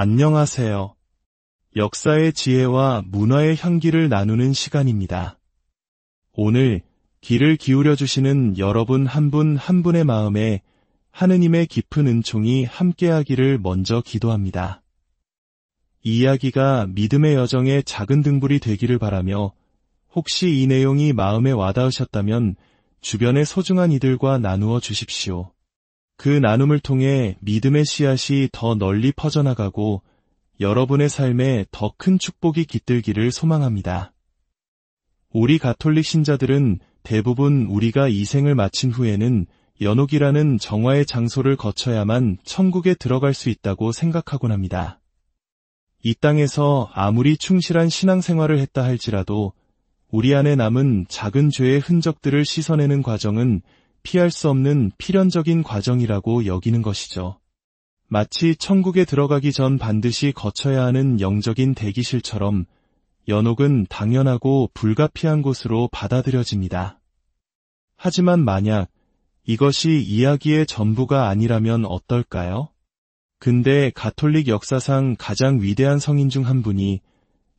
안녕하세요. 역사의 지혜와 문화의 향기를 나누는 시간입니다. 오늘 귀를 기울여 주시는 여러분 한 분 한 분의 마음에 하느님의 깊은 은총이 함께하기를 먼저 기도합니다. 이 이야기가 믿음의 여정의 작은 등불이 되기를 바라며, 혹시 이 내용이 마음에 와닿으셨다면 주변의 소중한 이들과 나누어 주십시오. 그 나눔을 통해 믿음의 씨앗이 더 널리 퍼져나가고 여러분의 삶에 더 큰 축복이 깃들기를 소망합니다. 우리 가톨릭 신자들은 대부분 우리가 이 생을 마친 후에는 연옥이라는 정화의 장소를 거쳐야만 천국에 들어갈 수 있다고 생각하곤 합니다. 이 땅에서 아무리 충실한 신앙생활을 했다 할지라도 우리 안에 남은 작은 죄의 흔적들을 씻어내는 과정은 피할 수 없는 필연적인 과정이라고 여기는 것이죠. 마치 천국에 들어가기 전 반드시 거쳐야 하는 영적인 대기실처럼 연옥은 당연하고 불가피한 곳으로 받아들여집니다. 하지만 만약 이것이 이야기의 전부가 아니라면 어떨까요? 근데 가톨릭 역사상 가장 위대한 성인 중 한 분이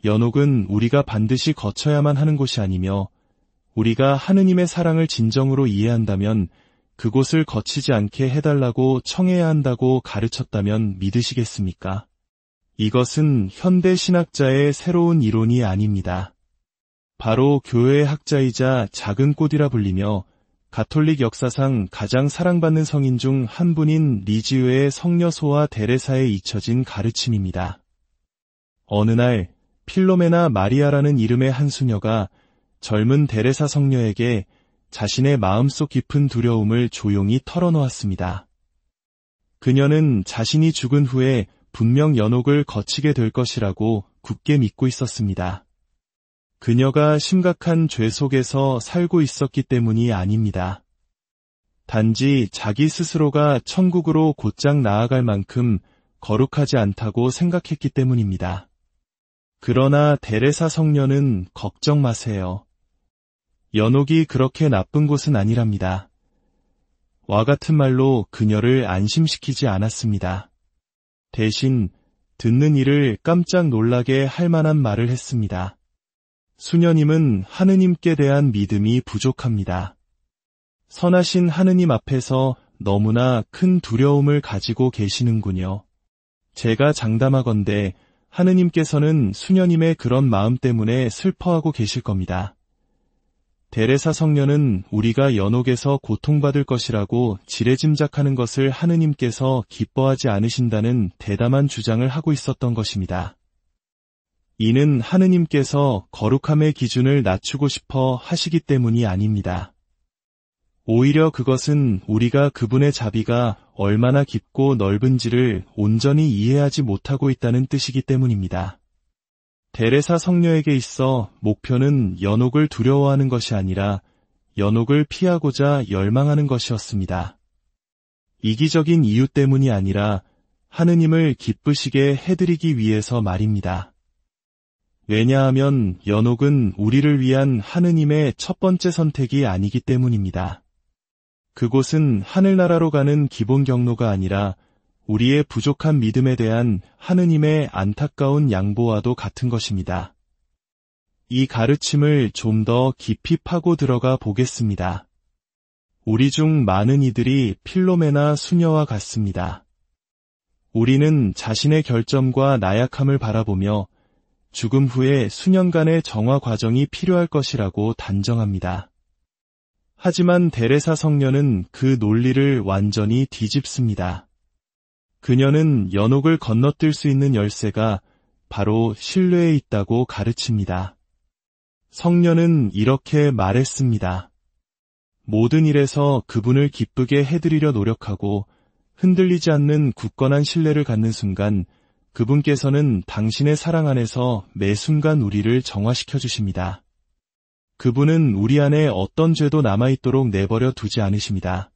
연옥은 우리가 반드시 거쳐야만 하는 곳이 아니며, 우리가 하느님의 사랑을 진정으로 이해한다면 그곳을 거치지 않게 해달라고 청해야 한다고 가르쳤다면 믿으시겠습니까? 이것은 현대 신학자의 새로운 이론이 아닙니다. 바로 교회의 학자이자 작은 꽃이라 불리며 가톨릭 역사상 가장 사랑받는 성인 중 한 분인 리지우의 성녀소와 데레사에 잊혀진 가르침입니다. 어느 날 필로메나 마리아라는 이름의 한 수녀가 젊은 데레사 성녀에게 자신의 마음속 깊은 두려움을 조용히 털어놓았습니다. 그녀는 자신이 죽은 후에 분명 연옥을 거치게 될 것이라고 굳게 믿고 있었습니다. 그녀가 심각한 죄 속에서 살고 있었기 때문이 아닙니다. 단지 자기 스스로가 천국으로 곧장 나아갈 만큼 거룩하지 않다고 생각했기 때문입니다. 그러나 데레사 성녀는 걱정 마세요. 연옥이 그렇게 나쁜 곳은 아니랍니다. 와 같은 말로 그녀를 안심시키지 않았습니다. 대신 듣는 이를 깜짝 놀라게 할 만한 말을 했습니다. 수녀님은 하느님께 대한 믿음이 부족합니다. 선하신 하느님 앞에서 너무나 큰 두려움을 가지고 계시는군요. 제가 장담하건대 하느님께서는 수녀님의 그런 마음 때문에 슬퍼하고 계실 겁니다. 데레사 성녀는 우리가 연옥에서 고통받을 것이라고 지레짐작하는 것을 하느님께서 기뻐하지 않으신다는 대담한 주장을 하고 있었던 것입니다. 이는 하느님께서 거룩함의 기준을 낮추고 싶어 하시기 때문이 아닙니다. 오히려 그것은 우리가 그분의 자비가 얼마나 깊고 넓은지를 온전히 이해하지 못하고 있다는 뜻이기 때문입니다. 데레사 성녀에게 있어 목표는 연옥을 두려워하는 것이 아니라 연옥을 피하고자 열망하는 것이었습니다. 이기적인 이유 때문이 아니라 하느님을 기쁘시게 해드리기 위해서 말입니다. 왜냐하면 연옥은 우리를 위한 하느님의 첫 번째 선택이 아니기 때문입니다. 그곳은 하늘나라로 가는 기본 경로가 아니라 우리의 부족한 믿음에 대한 하느님의 안타까운 양보와도 같은 것입니다. 이 가르침을 좀 더 깊이 파고 들어가 보겠습니다. 우리 중 많은 이들이 필로메나 수녀와 같습니다. 우리는 자신의 결점과 나약함을 바라보며 죽음 후에 수년간의 정화 과정이 필요할 것이라고 단정합니다. 하지만 데레사 성녀는 그 논리를 완전히 뒤집습니다. 그녀는 연옥을 건너뛸 수 있는 열쇠가 바로 신뢰에 있다고 가르칩니다. 성녀는 이렇게 말했습니다. 모든 일에서 그분을 기쁘게 해드리려 노력하고 흔들리지 않는 굳건한 신뢰를 갖는 순간 그분께서는 당신의 사랑 안에서 매 순간 우리를 정화시켜 주십니다. 그분은 우리 안에 어떤 죄도 남아있도록 내버려 두지 않으십니다.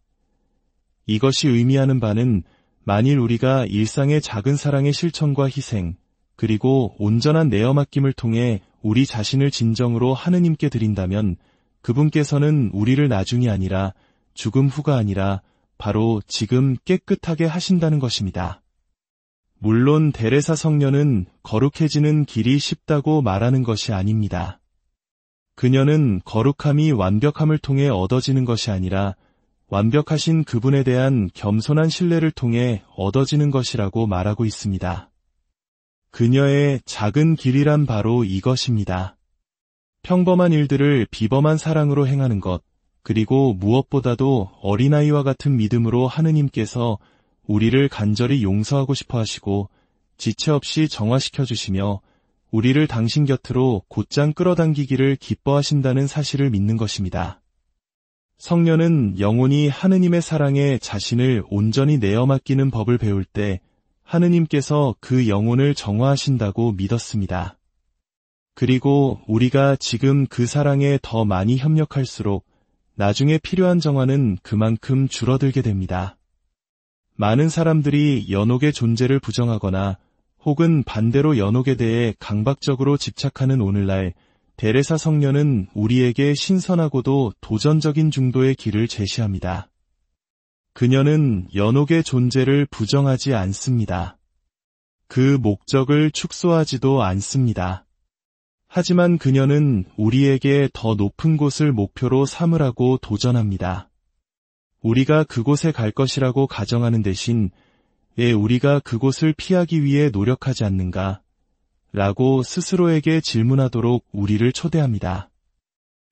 이것이 의미하는 바는 만일 우리가 일상의 작은 사랑의 실천과 희생, 그리고 온전한 내어 맡김을 통해 우리 자신을 진정으로 하느님께 드린다면 그분께서는 우리를 나중이 아니라 죽음 후가 아니라 바로 지금 깨끗하게 하신다는 것입니다. 물론 데레사 성녀는 거룩해지는 길이 쉽다고 말하는 것이 아닙니다. 그녀는 거룩함이 완벽함을 통해 얻어지는 것이 아니라 완벽하신 그분에 대한 겸손한 신뢰를 통해 얻어지는 것이라고 말하고 있습니다. 그녀의 작은 길이란 바로 이것입니다. 평범한 일들을 비범한 사랑으로 행하는 것, 그리고 무엇보다도 어린아이와 같은 믿음으로 하느님께서 우리를 간절히 용서하고 싶어 하시고 지체 없이 정화시켜 주시며 우리를 당신 곁으로 곧장 끌어당기기를 기뻐하신다는 사실을 믿는 것입니다. 성녀는 영혼이 하느님의 사랑에 자신을 온전히 내어 맡기는 법을 배울 때 하느님께서 그 영혼을 정화하신다고 믿었습니다. 그리고 우리가 지금 그 사랑에 더 많이 협력할수록 나중에 필요한 정화는 그만큼 줄어들게 됩니다. 많은 사람들이 연옥의 존재를 부정하거나 혹은 반대로 연옥에 대해 강박적으로 집착하는 오늘날 데레사 성녀는 우리에게 신선하고도 도전적인 중도의 길을 제시합니다. 그녀는 연옥의 존재를 부정하지 않습니다. 그 목적을 축소하지도 않습니다. 하지만 그녀는 우리에게 더 높은 곳을 목표로 삼으라고 도전합니다. 우리가 그곳에 갈 것이라고 가정하는 대신 왜 우리가 그곳을 피하기 위해 노력하지 않는가? 라고 스스로에게 질문하도록 우리를 초대합니다.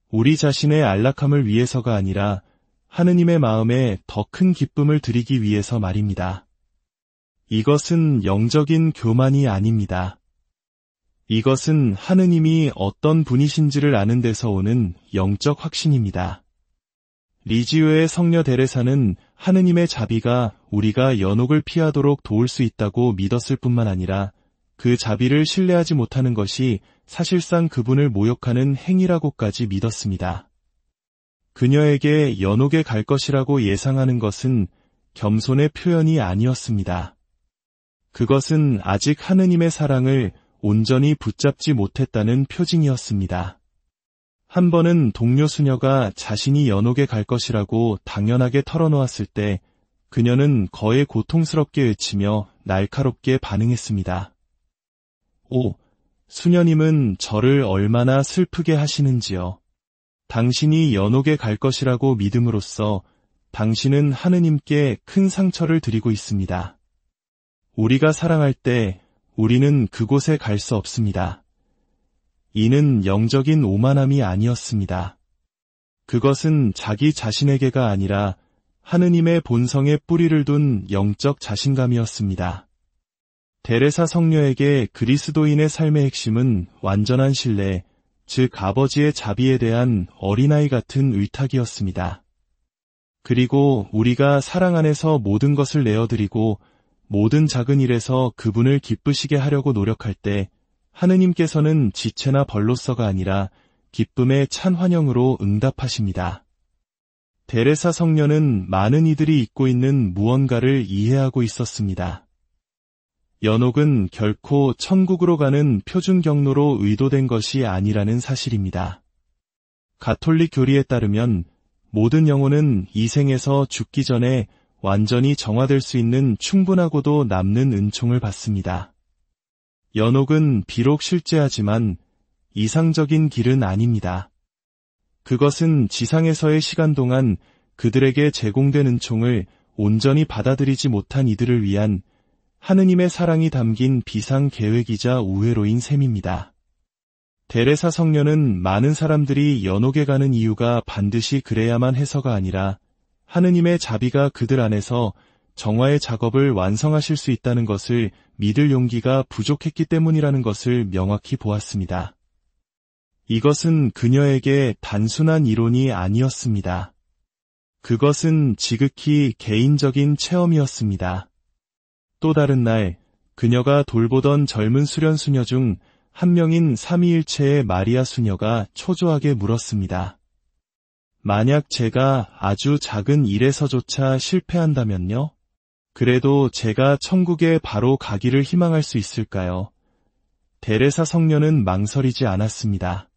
우리 자신의 안락함을 위해서가 아니라 하느님의 마음에 더 큰 기쁨을 드리기 위해서 말입니다. 이것은 영적인 교만이 아닙니다. 이것은 하느님이 어떤 분이신지를 아는 데서 오는 영적 확신입니다. 리지오의 성녀 데레사는 하느님의 자비가 우리가 연옥을 피하도록 도울 수 있다고 믿었을 뿐만 아니라 그 자비를 신뢰하지 못하는 것이 사실상 그분을 모욕하는 행위라고까지 믿었습니다. 그녀에게 연옥에 갈 것이라고 예상하는 것은 겸손의 표현이 아니었습니다. 그것은 아직 하느님의 사랑을 온전히 붙잡지 못했다는 표징이었습니다. 한 번은 동료 수녀가 자신이 연옥에 갈 것이라고 당연하게 털어놓았을 때 그녀는 거의 고통스럽게 외치며 날카롭게 반응했습니다. 오, 수녀님은 저를 얼마나 슬프게 하시는지요. 당신이 연옥에 갈 것이라고 믿음으로써 당신은 하느님께 큰 상처를 드리고 있습니다. 우리가 사랑할 때 우리는 그곳에 갈 수 없습니다. 이는 영적인 오만함이 아니었습니다. 그것은 자기 자신에게가 아니라 하느님의 본성에 뿌리를 둔 영적 자신감이었습니다. 데레사 성녀에게 그리스도인의 삶의 핵심은 완전한 신뢰, 즉 아버지의 자비에 대한 어린아이 같은 의탁이었습니다. 그리고 우리가 사랑 안에서 모든 것을 내어드리고 모든 작은 일에서 그분을 기쁘시게 하려고 노력할 때 하느님께서는 지체나 벌로서가 아니라 기쁨의 찬 환영으로 응답하십니다. 데레사 성녀는 많은 이들이 잊고 있는 무언가를 이해하고 있었습니다. 연옥은 결코 천국으로 가는 표준 경로로 의도된 것이 아니라는 사실입니다. 가톨릭 교리에 따르면 모든 영혼은 이 생에서 죽기 전에 완전히 정화될 수 있는 충분하고도 남는 은총을 받습니다. 연옥은 비록 실제하지만 이상적인 길은 아닙니다. 그것은 지상에서의 시간 동안 그들에게 제공된 은총을 온전히 받아들이지 못한 이들을 위한 하느님의 사랑이 담긴 비상 계획이자 우회로인 셈입니다. 데레사 성녀는 많은 사람들이 연옥에 가는 이유가 반드시 그래야만 해서가 아니라 하느님의 자비가 그들 안에서 정화의 작업을 완성하실 수 있다는 것을 믿을 용기가 부족했기 때문이라는 것을 명확히 보았습니다. 이것은 그녀에게 단순한 이론이 아니었습니다. 그것은 지극히 개인적인 체험이었습니다. 또 다른 날, 그녀가 돌보던 젊은 수련 수녀 중 한 명인 삼위일체의 마리아 수녀가 초조하게 물었습니다. 만약 제가 아주 작은 일에서조차 실패한다면요? 그래도 제가 천국에 바로 가기를 희망할 수 있을까요? 데레사 성녀는 망설이지 않았습니다.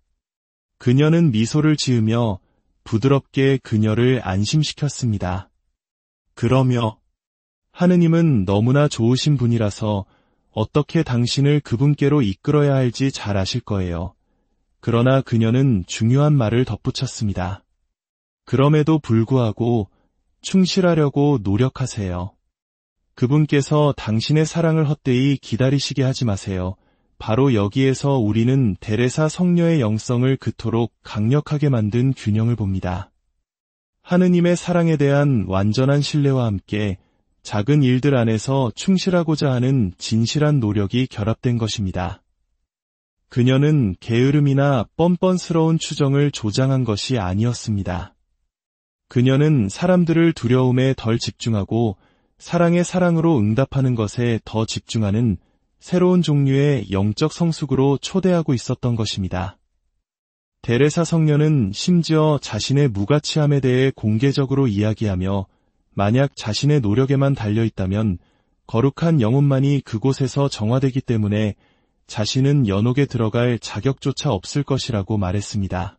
그녀는 미소를 지으며 부드럽게 그녀를 안심시켰습니다. 그러며 하느님은 너무나 좋으신 분이라서 어떻게 당신을 그분께로 이끌어야 할지 잘 아실 거예요. 그러나 그녀는 중요한 말을 덧붙였습니다. 그럼에도 불구하고 충실하려고 노력하세요. 그분께서 당신의 사랑을 헛되이 기다리시게 하지 마세요. 바로 여기에서 우리는 데레사 성녀의 영성을 그토록 강력하게 만든 균형을 봅니다. 하느님의 사랑에 대한 완전한 신뢰와 함께 작은 일들 안에서 충실하고자 하는 진실한 노력이 결합된 것입니다. 그녀는 게으름이나 뻔뻔스러운 추정을 조장한 것이 아니었습니다. 그녀는 사람들을 두려움에 덜 집중하고 사랑의 사랑으로 응답하는 것에 더 집중하는 새로운 종류의 영적 성숙으로 초대하고 있었던 것입니다. 데레사 성녀는 심지어 자신의 무가치함에 대해 공개적으로 이야기하며 만약 자신의 노력에만 달려있다면 거룩한 영혼만이 그곳에서 정화되기 때문에 자신은 연옥에 들어갈 자격조차 없을 것이라고 말했습니다.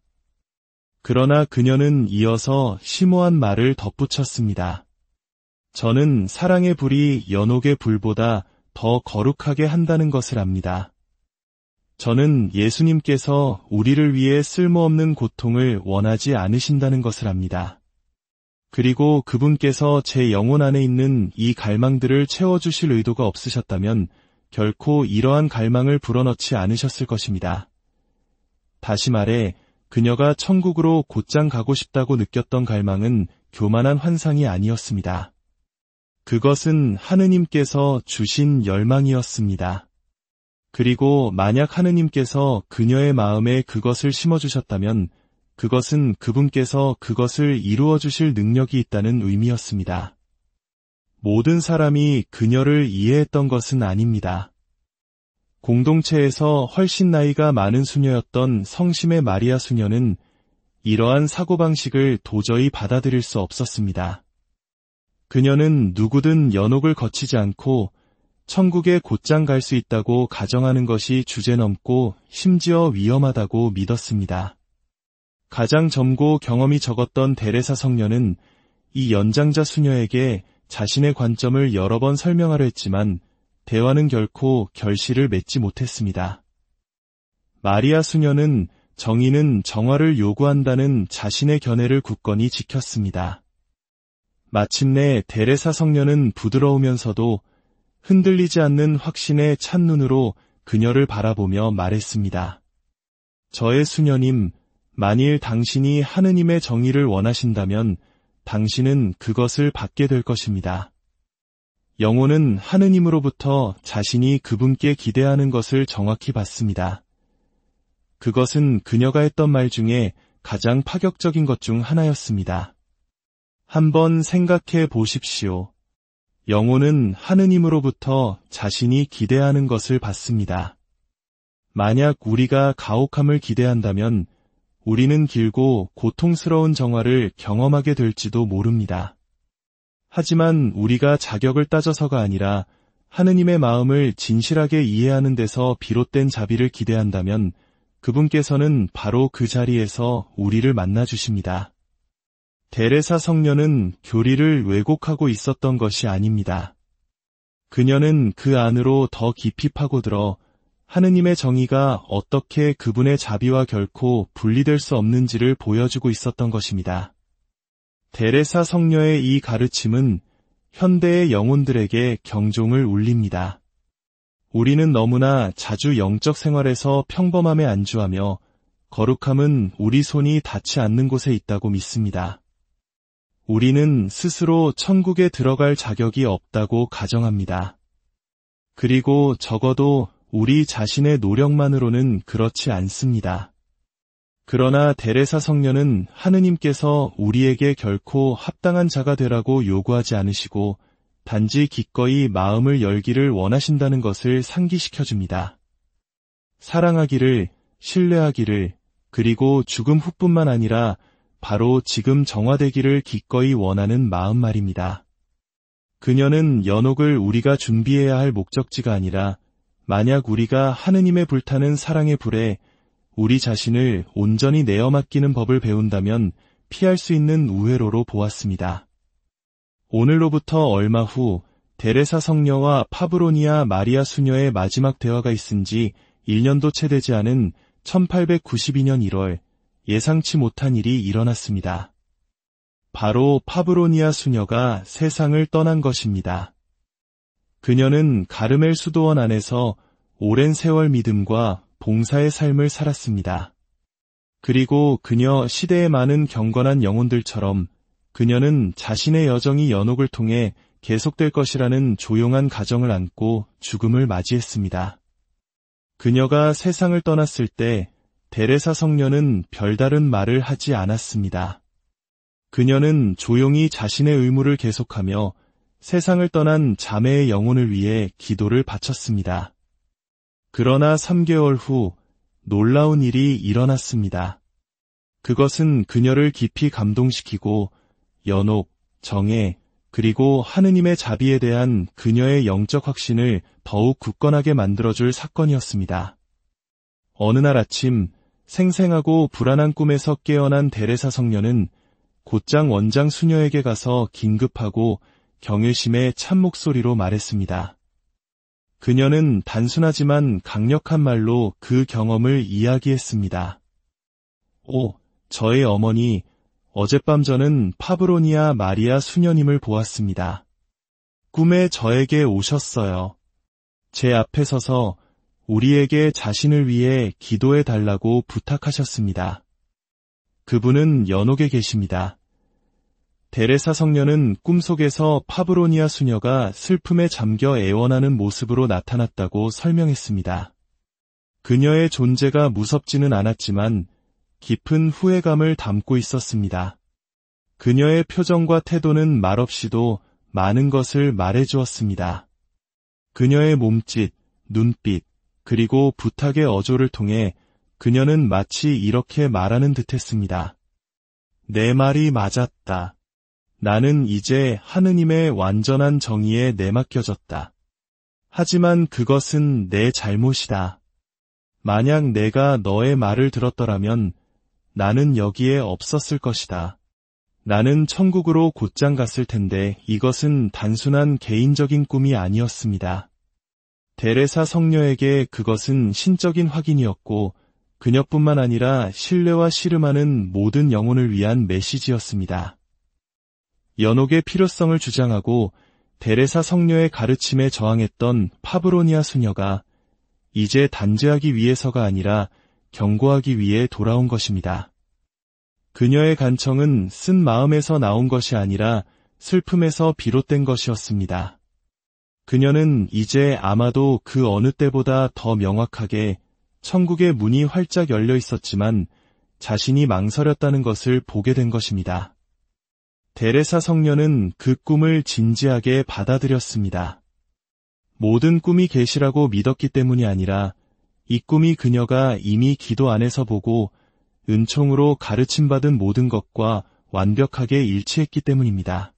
그러나 그녀는 이어서 심오한 말을 덧붙였습니다. 저는 사랑의 불이 연옥의 불보다 더 거룩하게 한다는 것을 압니다. 저는 예수님께서 우리를 위해 쓸모없는 고통을 원하지 않으신다는 것을 압니다. 그리고 그분께서 제 영혼 안에 있는 이 갈망들을 채워주실 의도가 없으셨다면 결코 이러한 갈망을 불어넣지 않으셨을 것입니다. 다시 말해 그녀가 천국으로 곧장 가고 싶다고 느꼈던 갈망은 교만한 환상이 아니었습니다. 그것은 하느님께서 주신 열망이었습니다. 그리고 만약 하느님께서 그녀의 마음에 그것을 심어주셨다면 그것은 그분께서 그것을 이루어 주실 능력이 있다는 의미였습니다. 모든 사람이 그녀를 이해했던 것은 아닙니다. 공동체에서 훨씬 나이가 많은 수녀였던 성심의 마리아 수녀는 이러한 사고방식을 도저히 받아들일 수 없었습니다. 그녀는 누구든 연옥을 거치지 않고 천국에 곧장 갈 수 있다고 가정하는 것이 주제넘고 심지어 위험하다고 믿었습니다. 가장 젊고 경험이 적었던 데레사 성녀는 이 연장자 수녀에게 자신의 관점을 여러 번 설명하려 했지만 대화는 결코 결실을 맺지 못했습니다. 마리아 수녀는 정의는 정화를 요구한다는 자신의 견해를 굳건히 지켰습니다. 마침내 데레사 성녀는 부드러우면서도 흔들리지 않는 확신에 찬 눈으로 그녀를 바라보며 말했습니다. 저의 수녀님, 만일 당신이 하느님의 정의를 원하신다면 당신은 그것을 받게 될 것입니다. 영혼은 하느님으로부터 자신이 그분께 기대하는 것을 정확히 받습니다. 그것은 그녀가 했던 말 중에 가장 파격적인 것 중 하나였습니다. 한번 생각해 보십시오. 영혼은 하느님으로부터 자신이 기대하는 것을 받습니다. 만약 우리가 가혹함을 기대한다면 우리는 길고 고통스러운 정화를 경험하게 될지도 모릅니다. 하지만 우리가 자격을 따져서가 아니라 하느님의 마음을 진실하게 이해하는 데서 비롯된 자비를 기대한다면 그분께서는 바로 그 자리에서 우리를 만나주십니다. 데레사 성녀는 교리를 왜곡하고 있었던 것이 아닙니다. 그녀는 그 안으로 더 깊이 파고들어 하느님의 정의가 어떻게 그분의 자비와 결코 분리될 수 없는지를 보여주고 있었던 것입니다. 데레사 성녀의 이 가르침은 현대의 영혼들에게 경종을 울립니다. 우리는 너무나 자주 영적 생활에서 평범함에 안주하며 거룩함은 우리 손이 닿지 않는 곳에 있다고 믿습니다. 우리는 스스로 천국에 들어갈 자격이 없다고 가정합니다. 그리고 적어도 우리 자신의 노력만으로는 그렇지 않습니다. 그러나 데레사 성녀는 하느님께서 우리에게 결코 합당한 자가 되라고 요구하지 않으시고 단지 기꺼이 마음을 열기를 원하신다는 것을 상기시켜줍니다. 사랑하기를, 신뢰하기를, 그리고 죽음 후뿐만 아니라 바로 지금 정화되기를 기꺼이 원하는 마음 말입니다. 그녀는 연옥을 우리가 준비해야 할 목적지가 아니라 만약 우리가 하느님의 불타는 사랑의 불에 우리 자신을 온전히 내어 맡기는 법을 배운다면 피할 수 있는 우회로로 보았습니다. 오늘로부터 얼마 후 데레사 성녀와 파브로니아 마리아 수녀의 마지막 대화가 있은 지 1년도 채 되지 않은 1892년 1월 예상치 못한 일이 일어났습니다. 바로 파브로니아 수녀가 세상을 떠난 것입니다. 그녀는 가르멜 수도원 안에서 오랜 세월 믿음과 봉사의 삶을 살았습니다. 그리고 그녀 시대의 많은 경건한 영혼들처럼 그녀는 자신의 여정이 연옥을 통해 계속될 것이라는 조용한 가정을 안고 죽음을 맞이했습니다. 그녀가 세상을 떠났을 때 데레사 성녀는 별다른 말을 하지 않았습니다. 그녀는 조용히 자신의 의무를 계속하며 세상을 떠난 자매의 영혼을 위해 기도를 바쳤습니다. 그러나 3개월 후 놀라운 일이 일어났습니다. 그것은 그녀를 깊이 감동시키고 연옥, 정애, 그리고 하느님의 자비에 대한 그녀의 영적 확신을 더욱 굳건하게 만들어줄 사건이었습니다. 어느 날 아침 생생하고 불안한 꿈에서 깨어난 데레사 성녀는 곧장 원장 수녀에게 가서 긴급하고 경외심의 찬 목소리로 말했습니다. 그녀는 단순하지만 강력한 말로 그 경험을 이야기했습니다. 오, 저의 어머니, 어젯밤 저는 파브로니아 마리아 수녀님을 보았습니다. 꿈에 저에게 오셨어요. 제 앞에 서서 우리에게 자신을 위해 기도해 달라고 부탁하셨습니다. 그분은 연옥에 계십니다. 데레사 성녀는 꿈속에서 파브로니아 수녀가 슬픔에 잠겨 애원하는 모습으로 나타났다고 설명했습니다. 그녀의 존재가 무섭지는 않았지만 깊은 후회감을 담고 있었습니다. 그녀의 표정과 태도는 말없이도 많은 것을 말해주었습니다. 그녀의 몸짓, 눈빛, 그리고 부탁의 어조를 통해 그녀는 마치 이렇게 말하는 듯했습니다. 내 말이 맞았다. 나는 이제 하느님의 완전한 정의에 내맡겨졌다. 하지만 그것은 내 잘못이다. 만약 내가 너의 말을 들었더라면 나는 여기에 없었을 것이다. 나는 천국으로 곧장 갔을 텐데 이것은 단순한 개인적인 꿈이 아니었습니다. 데레사 성녀에게 그것은 신적인 확인이었고 그녀뿐만 아니라 신뢰와 씨름하는 모든 영혼을 위한 메시지였습니다. 연옥의 필요성을 주장하고 데레사 성녀의 가르침에 저항했던 파브로니아 수녀가 이제 단죄하기 위해서가 아니라 경고하기 위해 돌아온 것입니다. 그녀의 간청은 쓴 마음에서 나온 것이 아니라 슬픔에서 비롯된 것이었습니다. 그녀는 이제 아마도 그 어느 때보다 더 명확하게 천국의 문이 활짝 열려 있었지만 자신이 망설였다는 것을 보게 된 것입니다. 데레사 성녀는 그 꿈을 진지하게 받아들였습니다. 모든 꿈이 계시라고 믿었기 때문이 아니라 이 꿈이 그녀가 이미 기도 안에서 보고 은총으로 가르침받은 모든 것과 완벽하게 일치했기 때문입니다.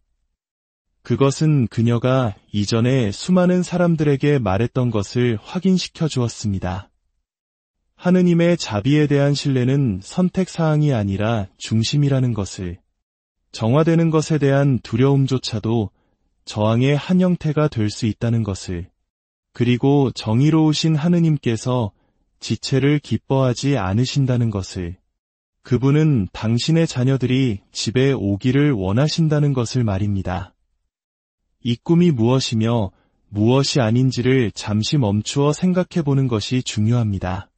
그것은 그녀가 이전에 수많은 사람들에게 말했던 것을 확인시켜 주었습니다. 하느님의 자비에 대한 신뢰는 선택사항이 아니라 중심이라는 것을, 정화되는 것에 대한 두려움조차도 저항의 한 형태가 될 수 있다는 것을, 그리고 정의로우신 하느님께서 지체를 기뻐하지 않으신다는 것을, 그분은 당신의 자녀들이 집에 오기를 원하신다는 것을 말입니다. 이 꿈이 무엇이며 무엇이 아닌지를 잠시 멈추어 생각해 보는 것이 중요합니다.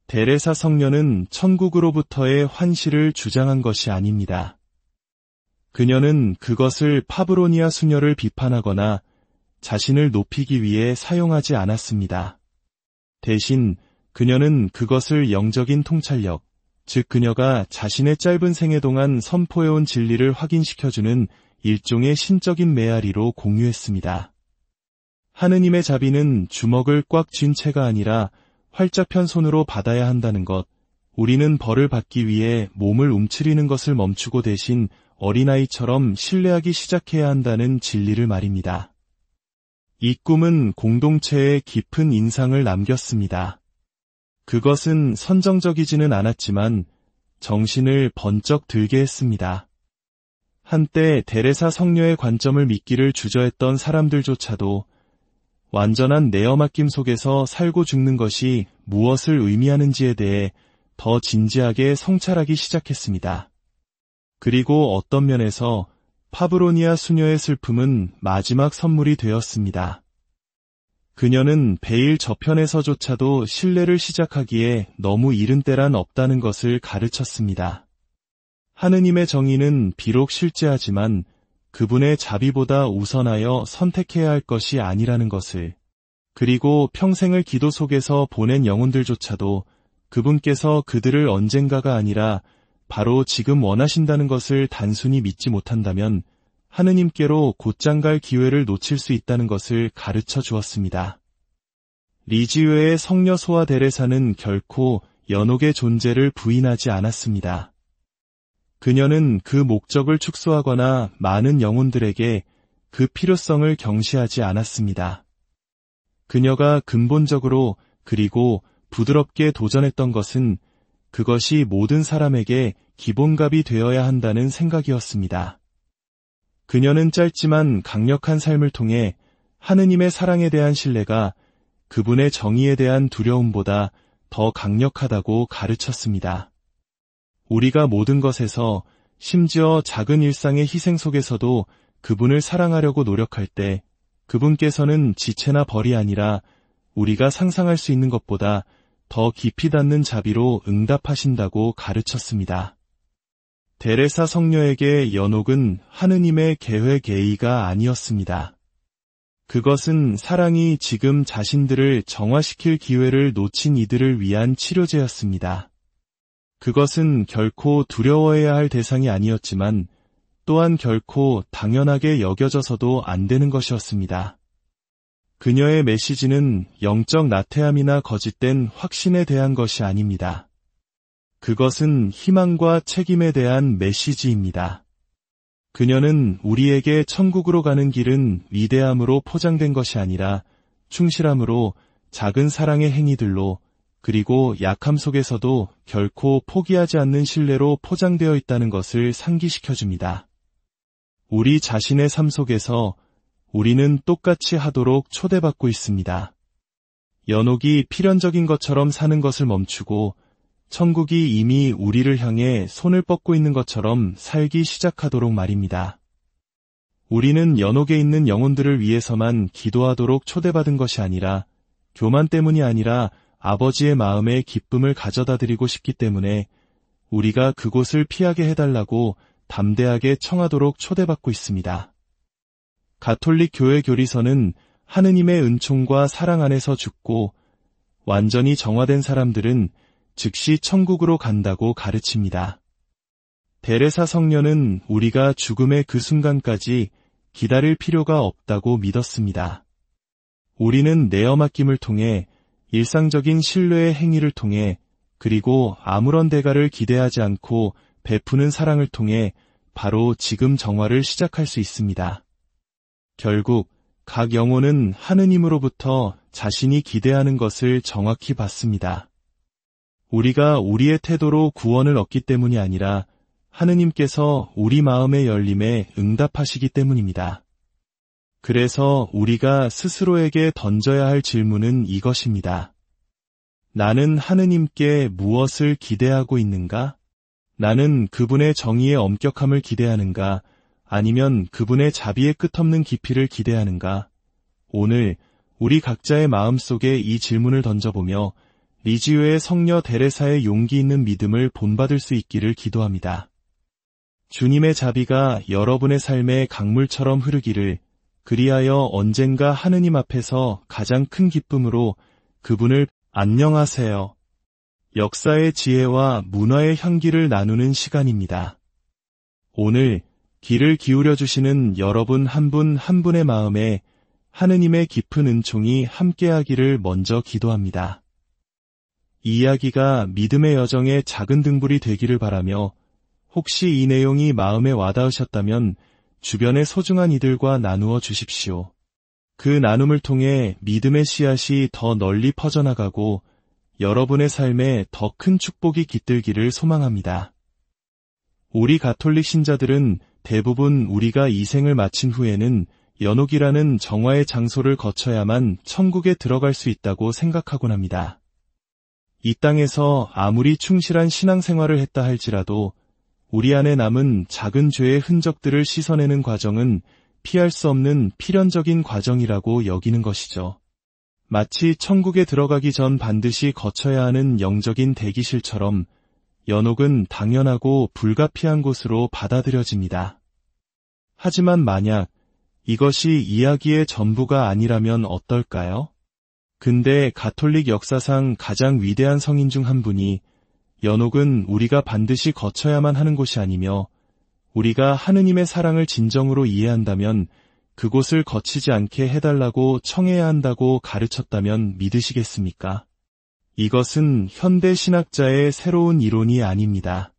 데레사 성녀는 천국으로부터의 환시를 주장한 것이 아닙니다. 그녀는 그것을 파브로니아 수녀를 비판하거나 자신을 높이기 위해 사용하지 않았습니다. 대신 그녀는 그것을 영적인 통찰력, 즉 그녀가 자신의 짧은 생애 동안 선포해온 진리를 확인시켜주는 일종의 신적인 메아리로 공유했습니다. 하느님의 자비는 주먹을 꽉 쥔 채가 아니라 활짝 편 손으로 받아야 한다는 것, 우리는 벌을 받기 위해 몸을 움츠리는 것을 멈추고 대신 어린아이처럼 신뢰하기 시작해야 한다는 진리를 말입니다. 이 꿈은 공동체에 깊은 인상을 남겼습니다. 그것은 선정적이지는 않았지만 정신을 번쩍 들게 했습니다. 한때 데레사 성녀의 관점을 믿기를 주저했던 사람들조차도 완전한 내어 맡김 속에서 살고 죽는 것이 무엇을 의미하는지에 대해 더 진지하게 성찰하기 시작했습니다. 그리고 어떤 면에서 파브로니아 수녀의 슬픔은 마지막 선물이 되었습니다. 그녀는 베일 저편에서조차도 신뢰를 시작하기에 너무 이른 때란 없다는 것을 가르쳤습니다. 하느님의 정의는 비록 실제하지만 그분의 자비보다 우선하여 선택해야 할 것이 아니라는 것을, 그리고 평생을 기도 속에서 보낸 영혼들조차도 그분께서 그들을 언젠가가 아니라 바로 지금 원하신다는 것을 단순히 믿지 못한다면 하느님께로 곧장 갈 기회를 놓칠 수 있다는 것을 가르쳐 주었습니다. 리지유의 성녀 소아 데레사는 결코 연옥의 존재를 부인하지 않았습니다. 그녀는 그 목적을 축소하거나 많은 영혼들에게 그 필요성을 경시하지 않았습니다. 그녀가 근본적으로 그리고 부드럽게 도전했던 것은 그것이 모든 사람에게 기본값이 되어야 한다는 생각이었습니다. 그녀는 짧지만 강력한 삶을 통해 하느님의 사랑에 대한 신뢰가 그분의 정의에 대한 두려움보다 더 강력하다고 가르쳤습니다. 우리가 모든 것에서, 심지어 작은 일상의 희생 속에서도 그분을 사랑하려고 노력할 때 그분께서는 지체나 벌이 아니라 우리가 상상할 수 있는 것보다 더 깊이 닿는 자비로 응답하신다고 가르쳤습니다. 데레사 성녀에게 연옥은 하느님의 계획 A가 아니었습니다. 그것은 사랑이 지금 자신들을 정화시킬 기회를 놓친 이들을 위한 치료제였습니다. 그것은 결코 두려워해야 할 대상이 아니었지만 또한 결코 당연하게 여겨져서도 안 되는 것이었습니다. 그녀의 메시지는 영적 나태함이나 거짓된 확신에 대한 것이 아닙니다. 그것은 희망과 책임에 대한 메시지입니다. 그녀는 우리에게 천국으로 가는 길은 위대함으로 포장된 것이 아니라 충실함으로, 작은 사랑의 행위들로, 그리고 약함 속에서도 결코 포기하지 않는 신뢰로 포장되어 있다는 것을 상기시켜줍니다. 우리 자신의 삶 속에서 우리는 똑같이 하도록 초대받고 있습니다. 연옥이 필연적인 것처럼 사는 것을 멈추고 천국이 이미 우리를 향해 손을 뻗고 있는 것처럼 살기 시작하도록 말입니다. 우리는 연옥에 있는 영혼들을 위해서만 기도하도록 초대받은 것이 아니라 교만 때문이 아니라 아버지의 마음에 기쁨을 가져다 드리고 싶기 때문에 우리가 그곳을 피하게 해달라고 담대하게 청하도록 초대받고 있습니다. 가톨릭 교회 교리서는 하느님의 은총과 사랑 안에서 죽고 완전히 정화된 사람들은 즉시 천국으로 간다고 가르칩니다. 데레사 성녀는 우리가 죽음의 그 순간까지 기다릴 필요가 없다고 믿었습니다. 우리는 내어 맡김을 통해, 일상적인 신뢰의 행위를 통해, 그리고 아무런 대가를 기대하지 않고 베푸는 사랑을 통해 바로 지금 정화를 시작할 수 있습니다. 결국 각 영혼은 하느님으로부터 자신이 기대하는 것을 정확히 받습니다. 우리가 우리의 태도로 구원을 얻기 때문이 아니라 하느님께서 우리 마음의 열림에 응답하시기 때문입니다. 그래서 우리가 스스로에게 던져야 할 질문은 이것입니다. 나는 하느님께 무엇을 기대하고 있는가? 나는 그분의 정의의 엄격함을 기대하는가? 아니면 그분의 자비의 끝없는 깊이를 기대하는가? 오늘 우리 각자의 마음속에 이 질문을 던져보며 리지유의 성녀 데레사의 용기 있는 믿음을 본받을 수 있기를 기도합니다. 주님의 자비가 여러분의 삶에 강물처럼 흐르기를, 그리하여 언젠가 하느님 앞에서 가장 큰 기쁨으로 그분을 안녕하세요. 역사의 지혜와 문화의 향기를 나누는 시간입니다. 오늘 귀를 기울여 주시는 여러분 한 분 한 분의 마음에 하느님의 깊은 은총이 함께하기를 먼저 기도합니다. 이 이야기가 믿음의 여정의 작은 등불이 되기를 바라며, 혹시 이 내용이 마음에 와닿으셨다면 주변의 소중한 이들과 나누어 주십시오. 그 나눔을 통해 믿음의 씨앗이 더 널리 퍼져나가고 여러분의 삶에 더 큰 축복이 깃들기를 소망합니다. 우리 가톨릭 신자들은 대부분 우리가 이 생을 마친 후에는 연옥이라는 정화의 장소를 거쳐야만 천국에 들어갈 수 있다고 생각하곤 합니다. 이 땅에서 아무리 충실한 신앙생활을 했다 할지라도 우리 안에 남은 작은 죄의 흔적들을 씻어내는 과정은 피할 수 없는 필연적인 과정이라고 여기는 것이죠. 마치 천국에 들어가기 전 반드시 거쳐야 하는 영적인 대기실처럼 연옥은 당연하고 불가피한 곳으로 받아들여집니다. 하지만 만약 이것이 이야기의 전부가 아니라면 어떨까요? 근대 가톨릭 역사상 가장 위대한 성인 중 한 분이 연옥은 우리가 반드시 거쳐야만 하는 곳이 아니며 우리가 하느님의 사랑을 진정으로 이해한다면 그곳을 거치지 않게 해달라고 청해야 한다고 가르쳤다면 믿으시겠습니까? 이것은 현대 신학자의 새로운 이론이 아닙니다.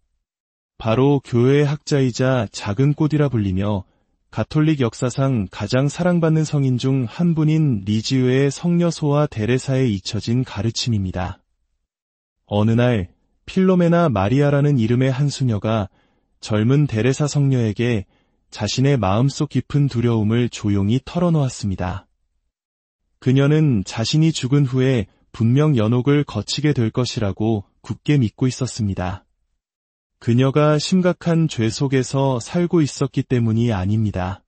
바로 교회의 학자이자 작은 꽃이라 불리며 가톨릭 역사상 가장 사랑받는 성인 중 한 분인 리지우의 성녀소와 데레사에 잊혀진 가르침입니다. 어느 날 필로메나 마리아라는 이름의 한 수녀가 젊은 데레사 성녀에게 자신의 마음속 깊은 두려움을 조용히 털어놓았습니다. 그녀는 자신이 죽은 후에 분명 연옥을 거치게 될 것이라고 굳게 믿고 있었습니다. 그녀가 심각한 죄 속에서 살고 있었기 때문이 아닙니다.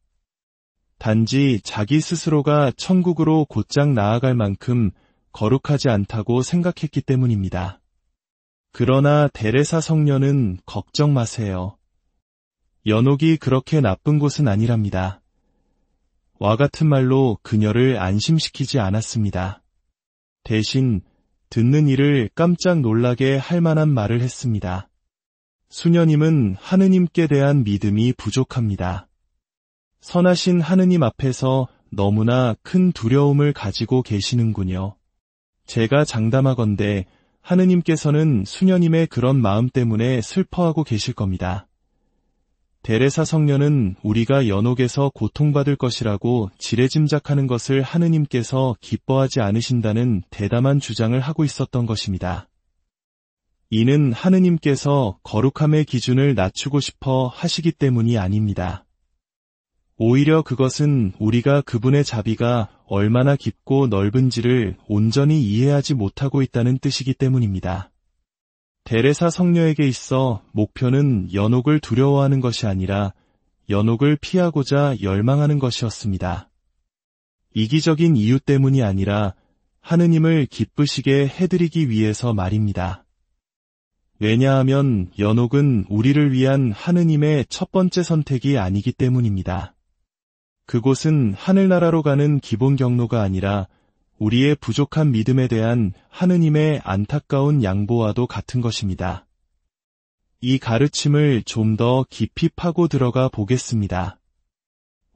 단지 자기 스스로가 천국으로 곧장 나아갈 만큼 거룩하지 않다고 생각했기 때문입니다. 그러나 데레사 성녀는 걱정 마세요. 연옥이 그렇게 나쁜 곳은 아니랍니다. 와 같은 말로 그녀를 안심시키지 않았습니다. 대신 듣는 이를 깜짝 놀라게 할 만한 말을 했습니다. 수녀님은 하느님께 대한 믿음이 부족합니다. 선하신 하느님 앞에서 너무나 큰 두려움을 가지고 계시는군요. 제가 장담하건대 하느님께서는 수녀님의 그런 마음 때문에 슬퍼하고 계실 겁니다. 데레사 성녀는 우리가 연옥에서 고통받을 것이라고 지레짐작하는 것을 하느님께서 기뻐하지 않으신다는 대담한 주장을 하고 있었던 것입니다. 이는 하느님께서 거룩함의 기준을 낮추고 싶어 하시기 때문이 아닙니다. 오히려 그것은 우리가 그분의 자비가 얼마나 깊고 넓은지를 온전히 이해하지 못하고 있다는 뜻이기 때문입니다. 데레사 성녀에게 있어 목표는 연옥을 두려워하는 것이 아니라 연옥을 피하고자 열망하는 것이었습니다. 이기적인 이유 때문이 아니라 하느님을 기쁘시게 해드리기 위해서 말입니다. 왜냐하면 연옥은 우리를 위한 하느님의 첫 번째 선택이 아니기 때문입니다. 그곳은 하늘나라로 가는 기본 경로가 아니라 우리의 부족한 믿음에 대한 하느님의 안타까운 양보와도 같은 것입니다. 이 가르침을 좀 더 깊이 파고 들어가 보겠습니다.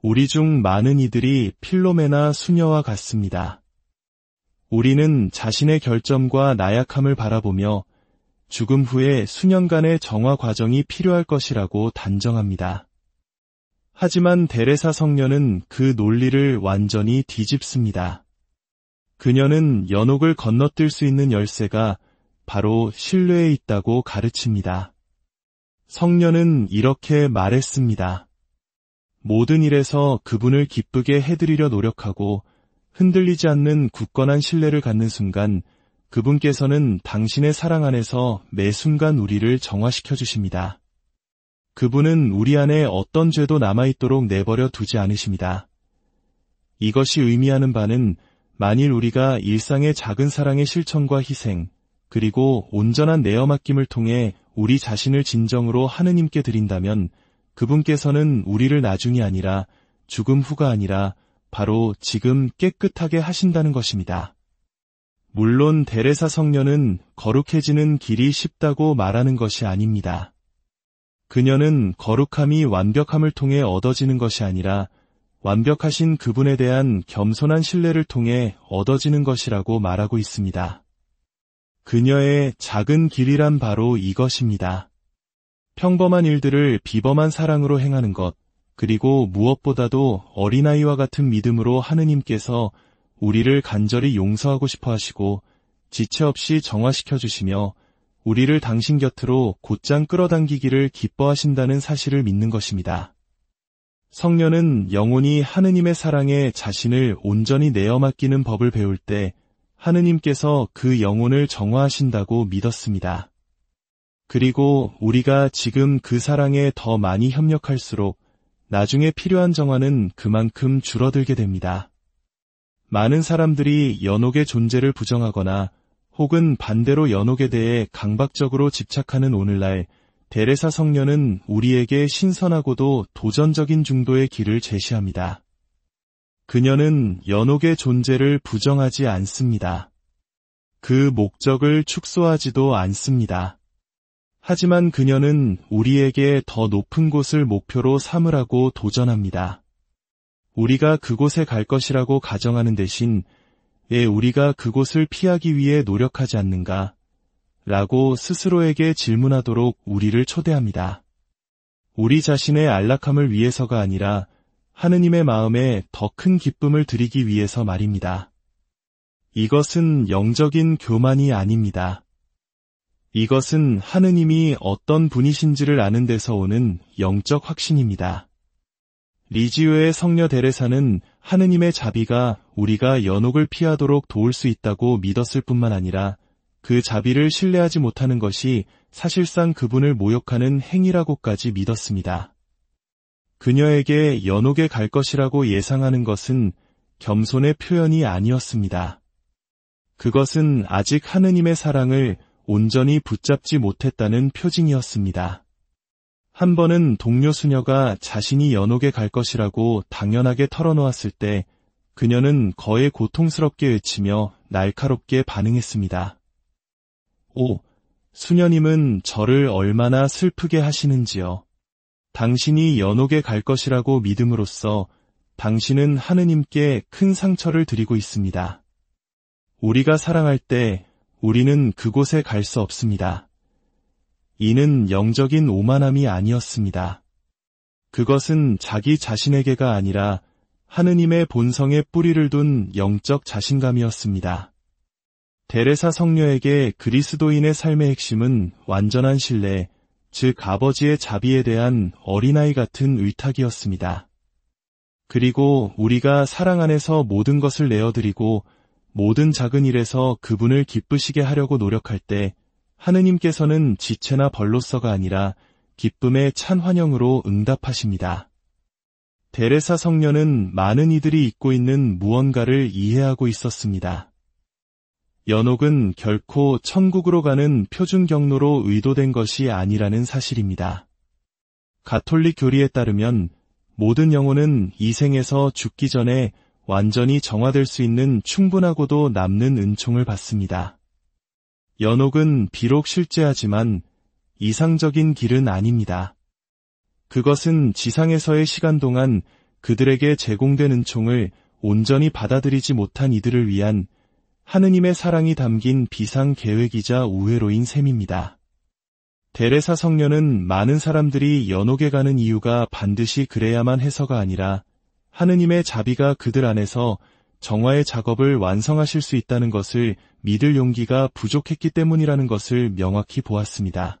우리 중 많은 이들이 필로메나 수녀와 같습니다. 우리는 자신의 결점과 나약함을 바라보며 죽음 후에 수년간의 정화 과정이 필요할 것이라고 단정합니다. 하지만 데레사 성녀는 그 논리를 완전히 뒤집습니다. 그녀는 연옥을 건너뛸 수 있는 열쇠가 바로 신뢰에 있다고 가르칩니다. 성녀는 이렇게 말했습니다. 모든 일에서 그분을 기쁘게 해드리려 노력하고 흔들리지 않는 굳건한 신뢰를 갖는 순간 그분께서는 당신의 사랑 안에서 매 순간 우리를 정화시켜 주십니다. 그분은 우리 안에 어떤 죄도 남아있도록 내버려 두지 않으십니다. 이것이 의미하는 바는 만일 우리가 일상의 작은 사랑의 실천과 희생, 그리고 온전한 내어 맡김을 통해 우리 자신을 진정으로 하느님께 드린다면 그분께서는 우리를 나중이 아니라 죽음 후가 아니라 바로 지금 깨끗하게 하신다는 것입니다. 물론 데레사 성녀는 거룩해지는 길이 쉽다고 말하는 것이 아닙니다. 그녀는 거룩함이 완벽함을 통해 얻어지는 것이 아니라 완벽하신 그분에 대한 겸손한 신뢰를 통해 얻어지는 것이라고 말하고 있습니다. 그녀의 작은 길이란 바로 이것입니다. 평범한 일들을 비범한 사랑으로 행하는 것, 그리고 무엇보다도 어린아이와 같은 믿음으로 하느님께서 우리를 간절히 용서하고 싶어 하시고 지체 없이 정화시켜 주시며 우리를 당신 곁으로 곧장 끌어당기기를 기뻐하신다는 사실을 믿는 것입니다. 성녀는 영혼이 하느님의 사랑에 자신을 온전히 내어 맡기는 법을 배울 때 하느님께서 그 영혼을 정화하신다고 믿었습니다. 그리고 우리가 지금 그 사랑에 더 많이 협력할수록 나중에 필요한 정화는 그만큼 줄어들게 됩니다. 많은 사람들이 연옥의 존재를 부정하거나 혹은 반대로 연옥에 대해 강박적으로 집착하는 오늘날 데레사 성녀는 우리에게 신선하고도 도전적인 중도의 길을 제시합니다. 그녀는 연옥의 존재를 부정하지 않습니다. 그 목적을 축소하지도 않습니다. 하지만 그녀는 우리에게 더 높은 곳을 목표로 삼으라고 도전합니다. 우리가 그곳에 갈 것이라고 가정하는 대신 왜 우리가 그곳을 피하기 위해 노력하지 않는가? 라고 스스로에게 질문하도록 우리를 초대합니다. 우리 자신의 안락함을 위해서가 아니라 하느님의 마음에 더 큰 기쁨을 드리기 위해서 말입니다. 이것은 영적인 교만이 아닙니다. 이것은 하느님이 어떤 분이신지를 아는 데서 오는 영적 확신입니다. 리지오의 성녀 데레사는 하느님의 자비가 우리가 연옥을 피하도록 도울 수 있다고 믿었을 뿐만 아니라 그 자비를 신뢰하지 못하는 것이 사실상 그분을 모욕하는 행위라고까지 믿었습니다. 그녀에게 연옥에 갈 것이라고 예상하는 것은 겸손의 표현이 아니었습니다. 그것은 아직 하느님의 사랑을 온전히 붙잡지 못했다는 표징이었습니다. 한 번은 동료 수녀가 자신이 연옥에 갈 것이라고 당연하게 털어놓았을 때 그녀는 거의 고통스럽게 외치며 날카롭게 반응했습니다. 오, 수녀님은 저를 얼마나 슬프게 하시는지요. 당신이 연옥에 갈 것이라고 믿음으로써 당신은 하느님께 큰 상처를 드리고 있습니다. 우리가 사랑할 때 우리는 그곳에 갈 수 없습니다. 이는 영적인 오만함이 아니었습니다. 그것은 자기 자신에게가 아니라 하느님의 본성에 뿌리를 둔 영적 자신감이었습니다. 데레사 성녀에게 그리스도인의 삶의 핵심은 완전한 신뢰, 즉 아버지의 자비에 대한 어린아이 같은 의탁이었습니다. 그리고 우리가 사랑 안에서 모든 것을 내어드리고 모든 작은 일에서 그분을 기쁘시게 하려고 노력할 때 하느님께서는 지체나 벌로서가 아니라 기쁨의 찬 환영으로 응답하십니다. 데레사 성녀는 많은 이들이 잊고 있는 무언가를 이해하고 있었습니다. 연옥은 결코 천국으로 가는 표준 경로로 의도된 것이 아니라는 사실입니다. 가톨릭 교리에 따르면 모든 영혼은 이 생에서 죽기 전에 완전히 정화될 수 있는 충분하고도 남는 은총을 받습니다. 연옥은 비록 실제하지만 이상적인 길은 아닙니다. 그것은 지상에서의 시간 동안 그들에게 제공된 은총을 온전히 받아들이지 못한 이들을 위한 하느님의 사랑이 담긴 비상 계획이자 우회로인 셈입니다. 데레사 성녀는 많은 사람들이 연옥에 가는 이유가 반드시 그래야만 해서가 아니라 하느님의 자비가 그들 안에서 정화의 작업을 완성하실 수 있다는 것을 믿을 용기가 부족했기 때문이라는 것을 명확히 보았습니다.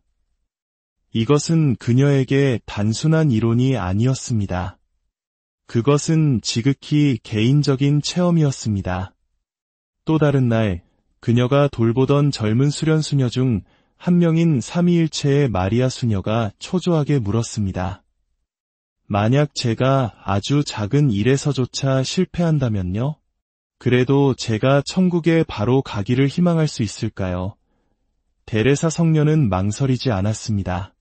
이것은 그녀에게 단순한 이론이 아니었습니다. 그것은 지극히 개인적인 체험이었습니다. 또 다른 날, 그녀가 돌보던 젊은 수련 수녀 중 한 명인 삼위일체의 마리아 수녀가 초조하게 물었습니다. 만약 제가 아주 작은 일에서조차 실패한다면요? 그래도 제가 천국에 바로 가기를 희망할 수 있을까요? 데레사 성녀는 망설이지 않았습니다.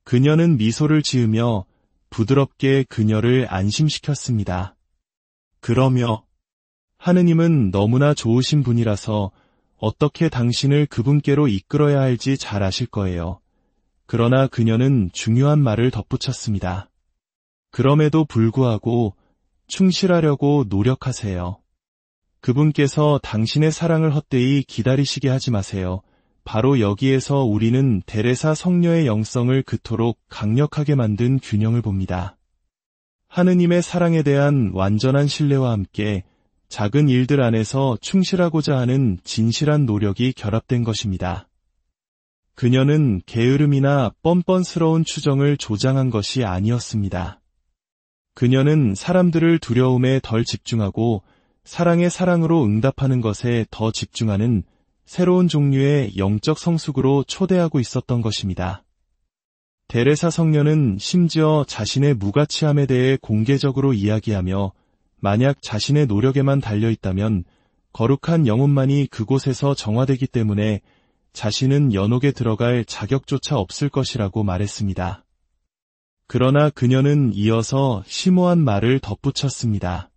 그녀는 미소를 지으며 부드럽게 그녀를 안심시켰습니다. 그러며 하느님은 너무나 좋으신 분이라서 어떻게 당신을 그분께로 이끌어야 할지 잘 아실 거예요. 그러나 그녀는 중요한 말을 덧붙였습니다. 그럼에도 불구하고 충실하려고 노력하세요. 그분께서 당신의 사랑을 헛되이 기다리시게 하지 마세요. 바로 여기에서 우리는 데레사 성녀의 영성을 그토록 강력하게 만든 균형을 봅니다. 하느님의 사랑에 대한 완전한 신뢰와 함께 작은 일들 안에서 충실하고자 하는 진실한 노력이 결합된 것입니다. 그녀는 게으름이나 뻔뻔스러운 추정을 조장한 것이 아니었습니다. 그녀는 사람들을 두려움에 덜 집중하고 사랑의 사랑으로 응답하는 것에 더 집중하는 새로운 종류의 영적 성숙으로 초대하고 있었던 것입니다. 데레사 성녀는 심지어 자신의 무가치함에 대해 공개적으로 이야기하며 만약 자신의 노력에만 달려있다면 거룩한 영혼만이 그곳에서 정화되기 때문에 자신은 연옥에 들어갈 자격조차 없을 것이라고 말했습니다. 그러나 그녀는 이어서 심오한 말을 덧붙였습니다.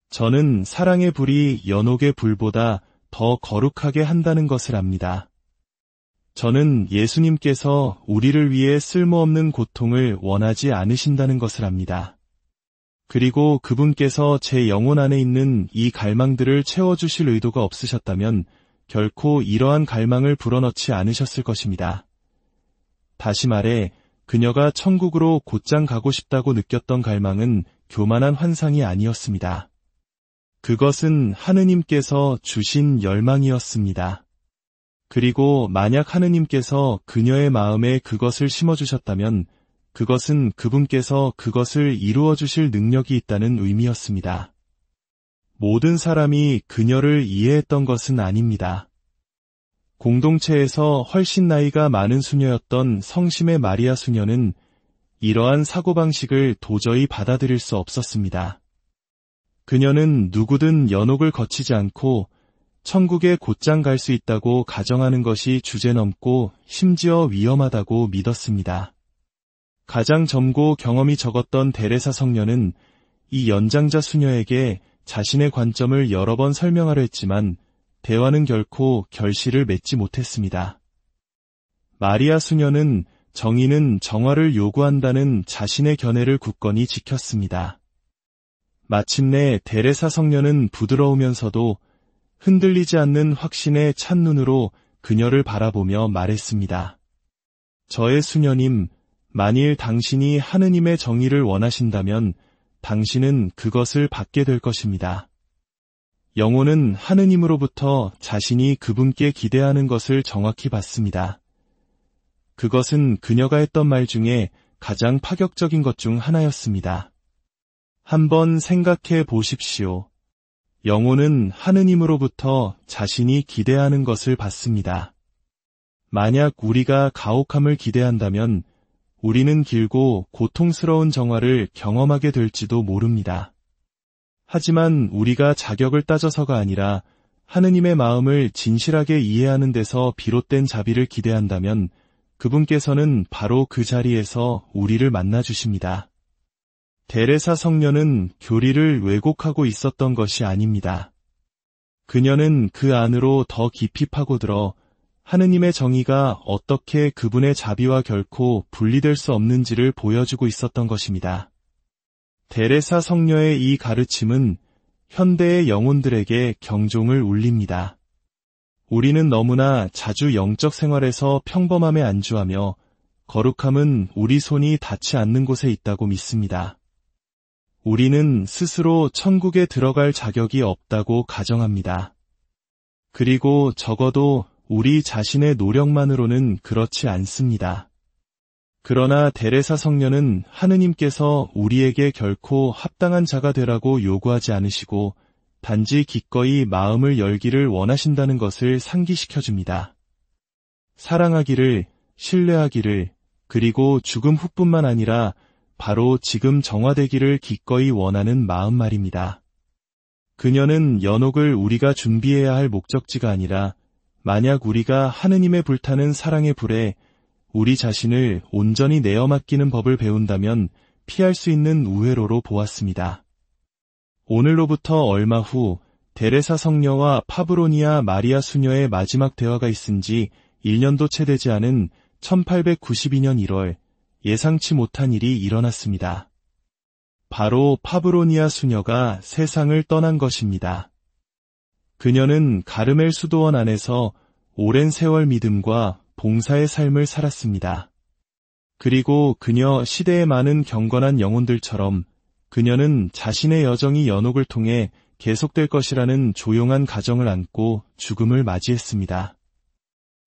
저는 사랑의 불이 연옥의 불보다 더 거룩하게 한다는 것을 압니다. 저는 예수님께서 우리를 위해 쓸모없는 고통을 원하지 않으신다는 것을 압니다. 그리고 그분께서 제 영혼 안에 있는 이 갈망들을 채워주실 의도가 없으셨다면 결코 이러한 갈망을 불어넣지 않으셨을 것입니다. 다시 말해 그녀가 천국으로 곧장 가고 싶다고 느꼈던 갈망은 교만한 환상이 아니었습니다. 그것은 하느님께서 주신 열망이었습니다. 그리고 만약 하느님께서 그녀의 마음에 그것을 심어주셨다면 그것은 그분께서 그것을 이루어 주실 능력이 있다는 의미였습니다. 모든 사람이 그녀를 이해했던 것은 아닙니다. 공동체에서 훨씬 나이가 많은 수녀였던 성심의 마리아 수녀는 이러한 사고방식을 도저히 받아들일 수 없었습니다. 그녀는 누구든 연옥을 거치지 않고 천국에 곧장 갈 수 있다고 가정하는 것이 주제넘고 심지어 위험하다고 믿었습니다. 가장 젊고 경험이 적었던 데레사 성녀는 이 연장자 수녀에게 자신의 관점을 여러 번 설명하려 했지만 대화는 결코 결실을 맺지 못했습니다. 마리아 수녀는 정의는 정화를 요구한다는 자신의 견해를 굳건히 지켰습니다. 마침내 데레사 성녀는 부드러우면서도 흔들리지 않는 확신의 찬눈으로 그녀를 바라보며 말했습니다. 저의 수녀님, 만일 당신이 하느님의 정의를 원하신다면 당신은 그것을 받게 될 것입니다. 영혼은 하느님으로부터 자신이 그분께 기대하는 것을 정확히 받습니다. 그것은 그녀가 했던 말 중에 가장 파격적인 것 중 하나였습니다. 한번 생각해 보십시오. 영혼은 하느님으로부터 자신이 기대하는 것을 받습니다. 만약 우리가 가혹함을 기대한다면 우리는 길고 고통스러운 정화를 경험하게 될지도 모릅니다. 하지만 우리가 자격을 따져서가 아니라 하느님의 마음을 진실하게 이해하는 데서 비롯된 자비를 기대한다면 그분께서는 바로 그 자리에서 우리를 만나주십니다. 데레사 성녀는 교리를 왜곡하고 있었던 것이 아닙니다. 그녀는 그 안으로 더 깊이 파고들어 하느님의 정의가 어떻게 그분의 자비와 결코 분리될 수 없는지를 보여주고 있었던 것입니다. 데레사 성녀의 이 가르침은 현대의 영혼들에게 경종을 울립니다. 우리는 너무나 자주 영적 생활에서 평범함에 안주하며 거룩함은 우리 손이 닿지 않는 곳에 있다고 믿습니다. 우리는 스스로 천국에 들어갈 자격이 없다고 가정합니다. 그리고 적어도 우리 자신의 노력만으로는 그렇지 않습니다. 그러나 데레사 성녀는 하느님께서 우리에게 결코 합당한 자가 되라고 요구하지 않으시고 단지 기꺼이 마음을 열기를 원하신다는 것을 상기시켜줍니다. 사랑하기를, 신뢰하기를, 그리고 죽음 후뿐만 아니라 바로 지금 정화되기를 기꺼이 원하는 마음 말입니다. 그녀는 연옥을 우리가 준비해야 할 목적지가 아니라 만약 우리가 하느님의 불타는 사랑의 불에 우리 자신을 온전히 내어 맡기는 법을 배운다면 피할 수 있는 우회로로 보았습니다. 오늘로부터 얼마 후 데레사 성녀와 파브로니아 마리아 수녀의 마지막 대화가 있은 지 1년도 채 되지 않은 1892년 1월 예상치 못한 일이 일어났습니다. 바로 파브로니아 수녀가 세상을 떠난 것입니다. 그녀는 가르멜 수도원 안에서 오랜 세월 믿음과 봉사의 삶을 살았습니다. 그리고 그녀 시대의 많은 경건한 영혼들처럼 그녀는 자신의 여정이 연옥을 통해 계속될 것이라는 조용한 가정을 안고 죽음을 맞이했습니다.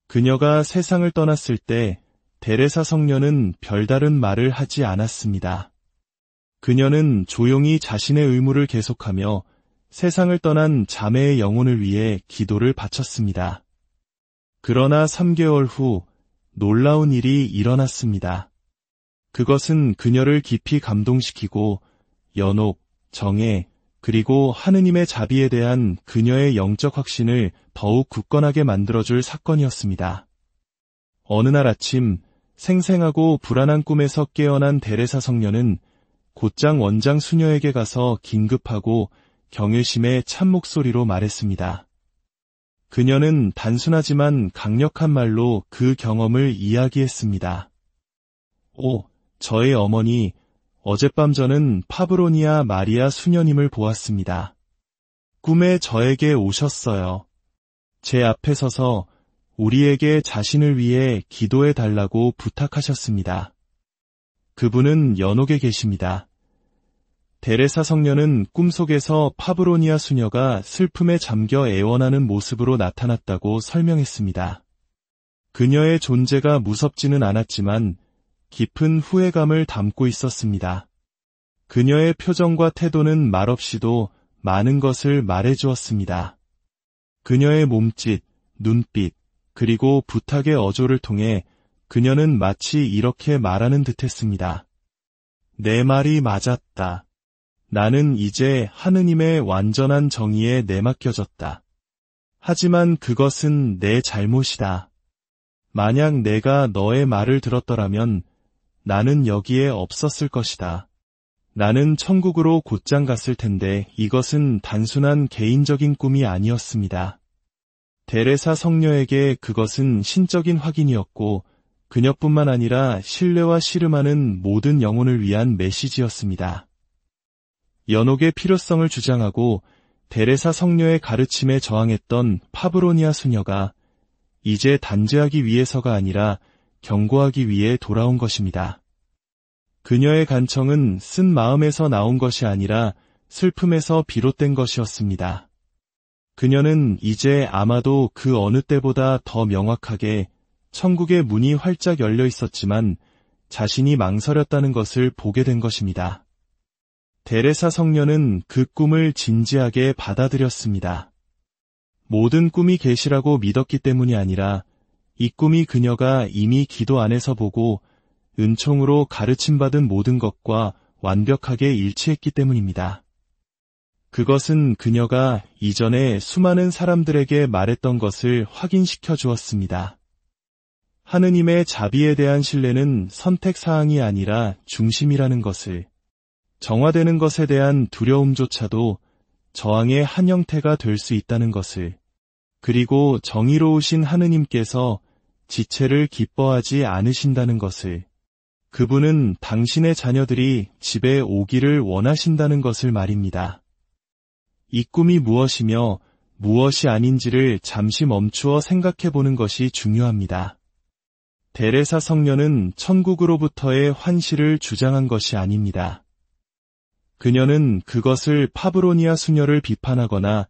그녀가 세상을 떠났을 때 데레사 성녀는 별다른 말을 하지 않았습니다. 그녀는 조용히 자신의 의무를 계속하며 세상을 떠난 자매의 영혼을 위해 기도를 바쳤습니다. 그러나 3개월 후 놀라운 일이 일어났습니다. 그것은 그녀를 깊이 감동시키고 연옥, 정애, 그리고 하느님의 자비에 대한 그녀의 영적 확신을 더욱 굳건하게 만들어줄 사건이었습니다. 어느 날 아침 생생하고 불안한 꿈에서 깨어난 데레사 성녀는 곧장 원장 수녀에게 가서 긴급하고 경외심의 찬 목소리로 말했습니다. 그녀는 단순하지만 강력한 말로 그 경험을 이야기했습니다. 오, 저의 어머니, 어젯밤 저는 파브로니아 마리아 수녀님을 보았습니다. 꿈에 저에게 오셨어요. 제 앞에 서서 우리에게 자신을 위해 기도해 달라고 부탁하셨습니다. 그분은 연옥에 계십니다. 데레사 성녀는 꿈속에서 파브로니아 수녀가 슬픔에 잠겨 애원하는 모습으로 나타났다고 설명했습니다. 그녀의 존재가 무섭지는 않았지만 깊은 후회감을 담고 있었습니다. 그녀의 표정과 태도는 말없이도 많은 것을 말해주었습니다. 그녀의 몸짓, 눈빛, 그리고 부탁의 어조를 통해 그녀는 마치 이렇게 말하는 듯했습니다. 내 말이 맞았다. 나는 이제 하느님의 완전한 정의에 내맡겨졌다. 하지만 그것은 내 잘못이다. 만약 내가 너의 말을 들었더라면 나는 여기에 없었을 것이다. 나는 천국으로 곧장 갔을 텐데 이것은 단순한 개인적인 꿈이 아니었습니다. 데레사 성녀에게 그것은 신적인 확인이었고 그녀뿐만 아니라 신뢰와 씨름하는 모든 영혼을 위한 메시지였습니다. 연옥의 필요성을 주장하고 데레사 성녀의 가르침에 저항했던 파브로니아 수녀가 이제 단죄하기 위해서가 아니라 경고하기 위해 돌아온 것입니다. 그녀의 간청은 쓴 마음에서 나온 것이 아니라 슬픔에서 비롯된 것이었습니다. 그녀는 이제 아마도 그 어느 때보다 더 명확하게 천국의 문이 활짝 열려 있었지만 자신이 망설였다는 것을 보게 된 것입니다. 데레사 성녀는 그 꿈을 진지하게 받아들였습니다. 모든 꿈이 계시라고 믿었기 때문이 아니라 이 꿈이 그녀가 이미 기도 안에서 보고 은총으로 가르침받은 모든 것과 완벽하게 일치했기 때문입니다. 그것은 그녀가 이전에 수많은 사람들에게 말했던 것을 확인시켜 주었습니다. 하느님의 자비에 대한 신뢰는 선택사항이 아니라 중심이라는 것을, 정화되는 것에 대한 두려움조차도 저항의 한 형태가 될 수 있다는 것을, 그리고 정의로우신 하느님께서 지체를 기뻐하지 않으신다는 것을, 그분은 당신의 자녀들이 집에 오기를 원하신다는 것을 말입니다. 이 꿈이 무엇이며 무엇이 아닌지를 잠시 멈추어 생각해 보는 것이 중요합니다. 데레사 성녀는 천국으로부터의 환시를 주장한 것이 아닙니다. 그녀는 그것을 파브로니아 수녀를 비판하거나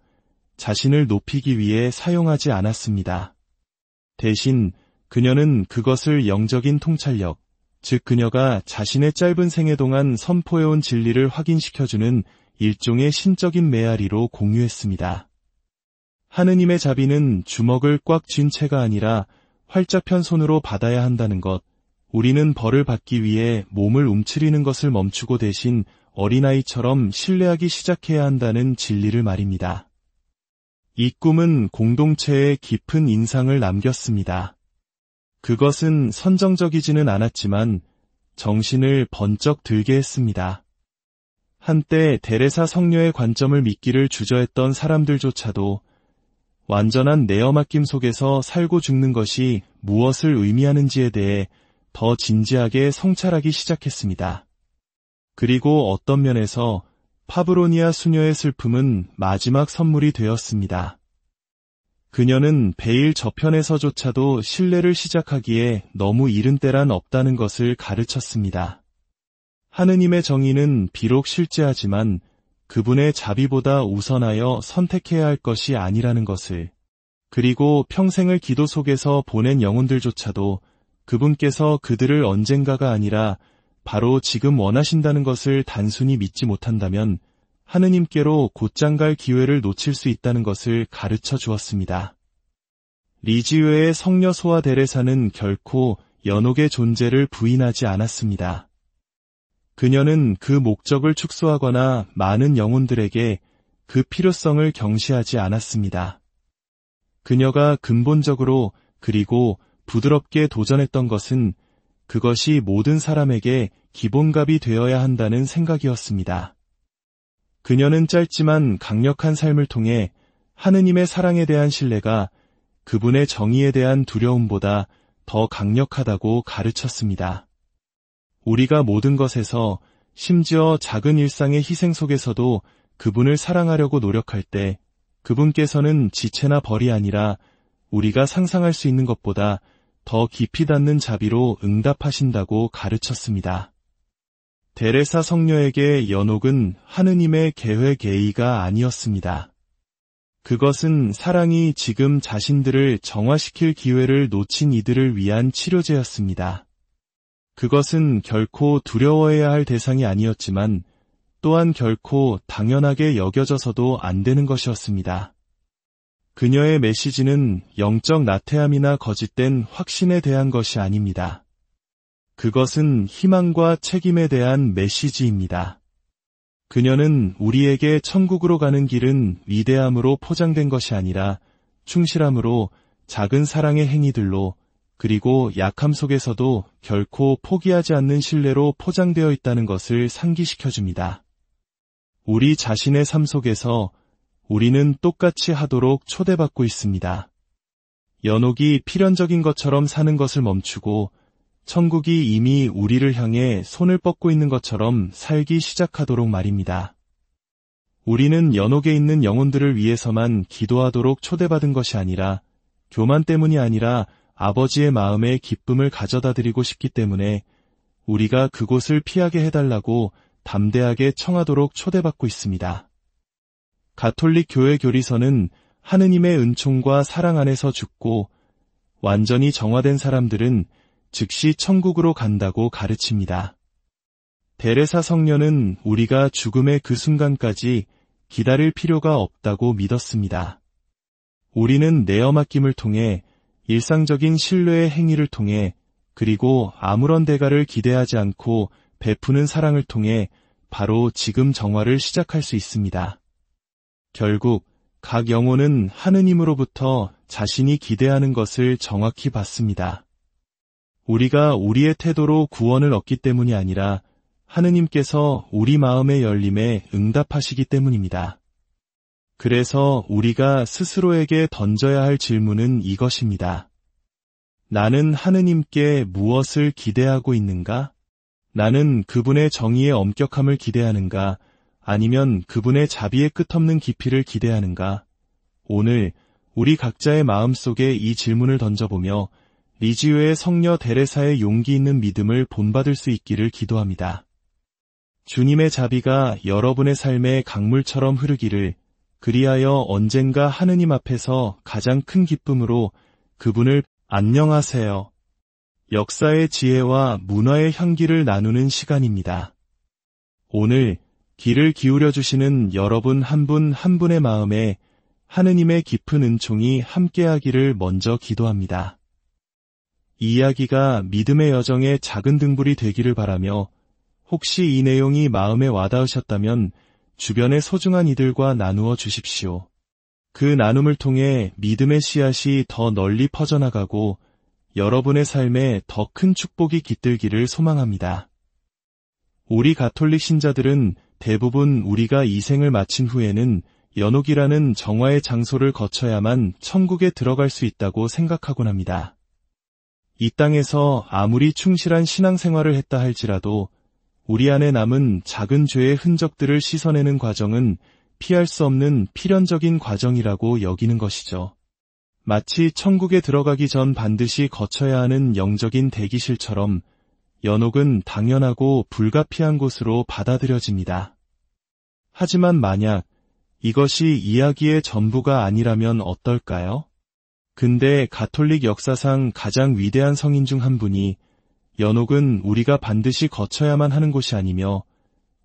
자신을 높이기 위해 사용하지 않았습니다. 대신 그녀는 그것을 영적인 통찰력, 즉 그녀가 자신의 짧은 생애 동안 선포해온 진리를 확인시켜주는 일종의 신적인 메아리로 공유했습니다. 하느님의 자비는 주먹을 꽉 쥔 채가 아니라 활짝 편 손으로 받아야 한다는 것, 우리는 벌을 받기 위해 몸을 움츠리는 것을 멈추고 대신 어린아이처럼 신뢰하기 시작해야 한다는 진리를 말입니다. 이 꿈은 공동체에 깊은 인상을 남겼습니다. 그것은 선정적이지는 않았지만 정신을 번쩍 들게 했습니다. 한때 데레사 성녀의 관점을 믿기를 주저했던 사람들조차도 완전한 내어맡김 속에서 살고 죽는 것이 무엇을 의미하는지에 대해 더 진지하게 성찰하기 시작했습니다. 그리고 어떤 면에서 파브로니아 수녀의 슬픔은 마지막 선물이 되었습니다. 그녀는 베일 저편에서조차도 신뢰를 시작하기에 너무 이른 때란 없다는 것을 가르쳤습니다. 하느님의 정의는 비록 실제하지만 그분의 자비보다 우선하여 선택해야 할 것이 아니라는 것을, 그리고 평생을 기도 속에서 보낸 영혼들조차도 그분께서 그들을 언젠가가 아니라 바로 지금 원하신다는 것을 단순히 믿지 못한다면 하느님께로 곧장 갈 기회를 놓칠 수 있다는 것을 가르쳐 주었습니다. 리지웨의 성녀 소아 데레사는 결코 연옥의 존재를 부인하지 않았습니다. 그녀는 그 목적을 축소하거나 많은 영혼들에게 그 필요성을 경시하지 않았습니다. 그녀가 근본적으로 그리고 부드럽게 도전했던 것은 그것이 모든 사람에게 기본값이 되어야 한다는 생각이었습니다. 그녀는 짧지만 강력한 삶을 통해 하느님의 사랑에 대한 신뢰가 그분의 정의에 대한 두려움보다 더 강력하다고 가르쳤습니다. 우리가 모든 것에서 심지어 작은 일상의 희생 속에서도 그분을 사랑하려고 노력할 때 그분께서는 지체나 벌이 아니라 우리가 상상할 수 있는 것보다 더 깊이 닿는 자비로 응답하신다고 가르쳤습니다. 데레사 성녀에게 연옥은 하느님의 계획 A가 아니었습니다. 그것은 사랑이 지금 자신들을 정화시킬 기회를 놓친 이들을 위한 치료제였습니다. 그것은 결코 두려워해야 할 대상이 아니었지만 또한 결코 당연하게 여겨져서도 안 되는 것이었습니다. 그녀의 메시지는 영적 나태함이나 거짓된 확신에 대한 것이 아닙니다. 그것은 희망과 책임에 대한 메시지입니다. 그녀는 우리에게 천국으로 가는 길은 위대함으로 포장된 것이 아니라 충실함으로 작은 사랑의 행위들로 그리고 약함 속에서도 결코 포기하지 않는 신뢰로 포장되어 있다는 것을 상기시켜줍니다. 우리 자신의 삶 속에서 우리는 똑같이 하도록 초대받고 있습니다. 연옥이 필연적인 것처럼 사는 것을 멈추고 천국이 이미 우리를 향해 손을 뻗고 있는 것처럼 살기 시작하도록 말입니다. 우리는 연옥에 있는 영혼들을 위해서만 기도하도록 초대받은 것이 아니라 교만 때문이 아니라 아버지의 마음에 기쁨을 가져다 드리고 싶기 때문에 우리가 그곳을 피하게 해달라고 담대하게 청하도록 초대받고 있습니다. 가톨릭 교회 교리서는 하느님의 은총과 사랑 안에서 죽고 완전히 정화된 사람들은 즉시 천국으로 간다고 가르칩니다. 데레사 성녀는 우리가 죽음의 그 순간까지 기다릴 필요가 없다고 믿었습니다. 우리는 내어 맡김을 통해 일상적인 신뢰의 행위를 통해 그리고 아무런 대가를 기대하지 않고 베푸는 사랑을 통해 바로 지금 정화를 시작할 수 있습니다. 결국 각 영혼은 하느님으로부터 자신이 기대하는 것을 정확히 받습니다. 우리가 우리의 태도로 구원을 얻기 때문이 아니라 하느님께서 우리 마음의 열림에 응답하시기 때문입니다. 그래서 우리가 스스로에게 던져야 할 질문은 이것입니다. 나는 하느님께 무엇을 기대하고 있는가? 나는 그분의 정의의 엄격함을 기대하는가? 아니면 그분의 자비의 끝없는 깊이를 기대하는가? 오늘 우리 각자의 마음속에 이 질문을 던져보며 리지웨의 성녀 데레사의 용기 있는 믿음을 본받을 수 있기를 기도합니다. 주님의 자비가 여러분의 삶에 강물처럼 흐르기를, 그리하여 언젠가 하느님 앞에서 가장 큰 기쁨으로 그분을 안녕하세요. 역사의 지혜와 문화의 향기를 나누는 시간입니다. 오늘 귀를 기울여 주시는 여러분 한 분 한 분의 마음에 하느님의 깊은 은총이 함께하기를 먼저 기도합니다. 이 이야기가 믿음의 여정의 작은 등불이 되기를 바라며 혹시 이 내용이 마음에 와닿으셨다면 주변의 소중한 이들과 나누어 주십시오. 그 나눔을 통해 믿음의 씨앗이 더 널리 퍼져나가고 여러분의 삶에 더 큰 축복이 깃들기를 소망합니다. 우리 가톨릭 신자들은 대부분 우리가 이 생을 마친 후에는 연옥이라는 정화의 장소를 거쳐야만 천국에 들어갈 수 있다고 생각하곤 합니다. 이 땅에서 아무리 충실한 신앙생활을 했다 할지라도 우리 안에 남은 작은 죄의 흔적들을 씻어내는 과정은 피할 수 없는 필연적인 과정이라고 여기는 것이죠. 마치 천국에 들어가기 전 반드시 거쳐야 하는 영적인 대기실처럼 연옥은 당연하고 불가피한 곳으로 받아들여집니다. 하지만 만약 이것이 이야기의 전부가 아니라면 어떨까요? 근대 가톨릭 역사상 가장 위대한 성인 중 한 분이 연옥은 우리가 반드시 거쳐야만 하는 곳이 아니며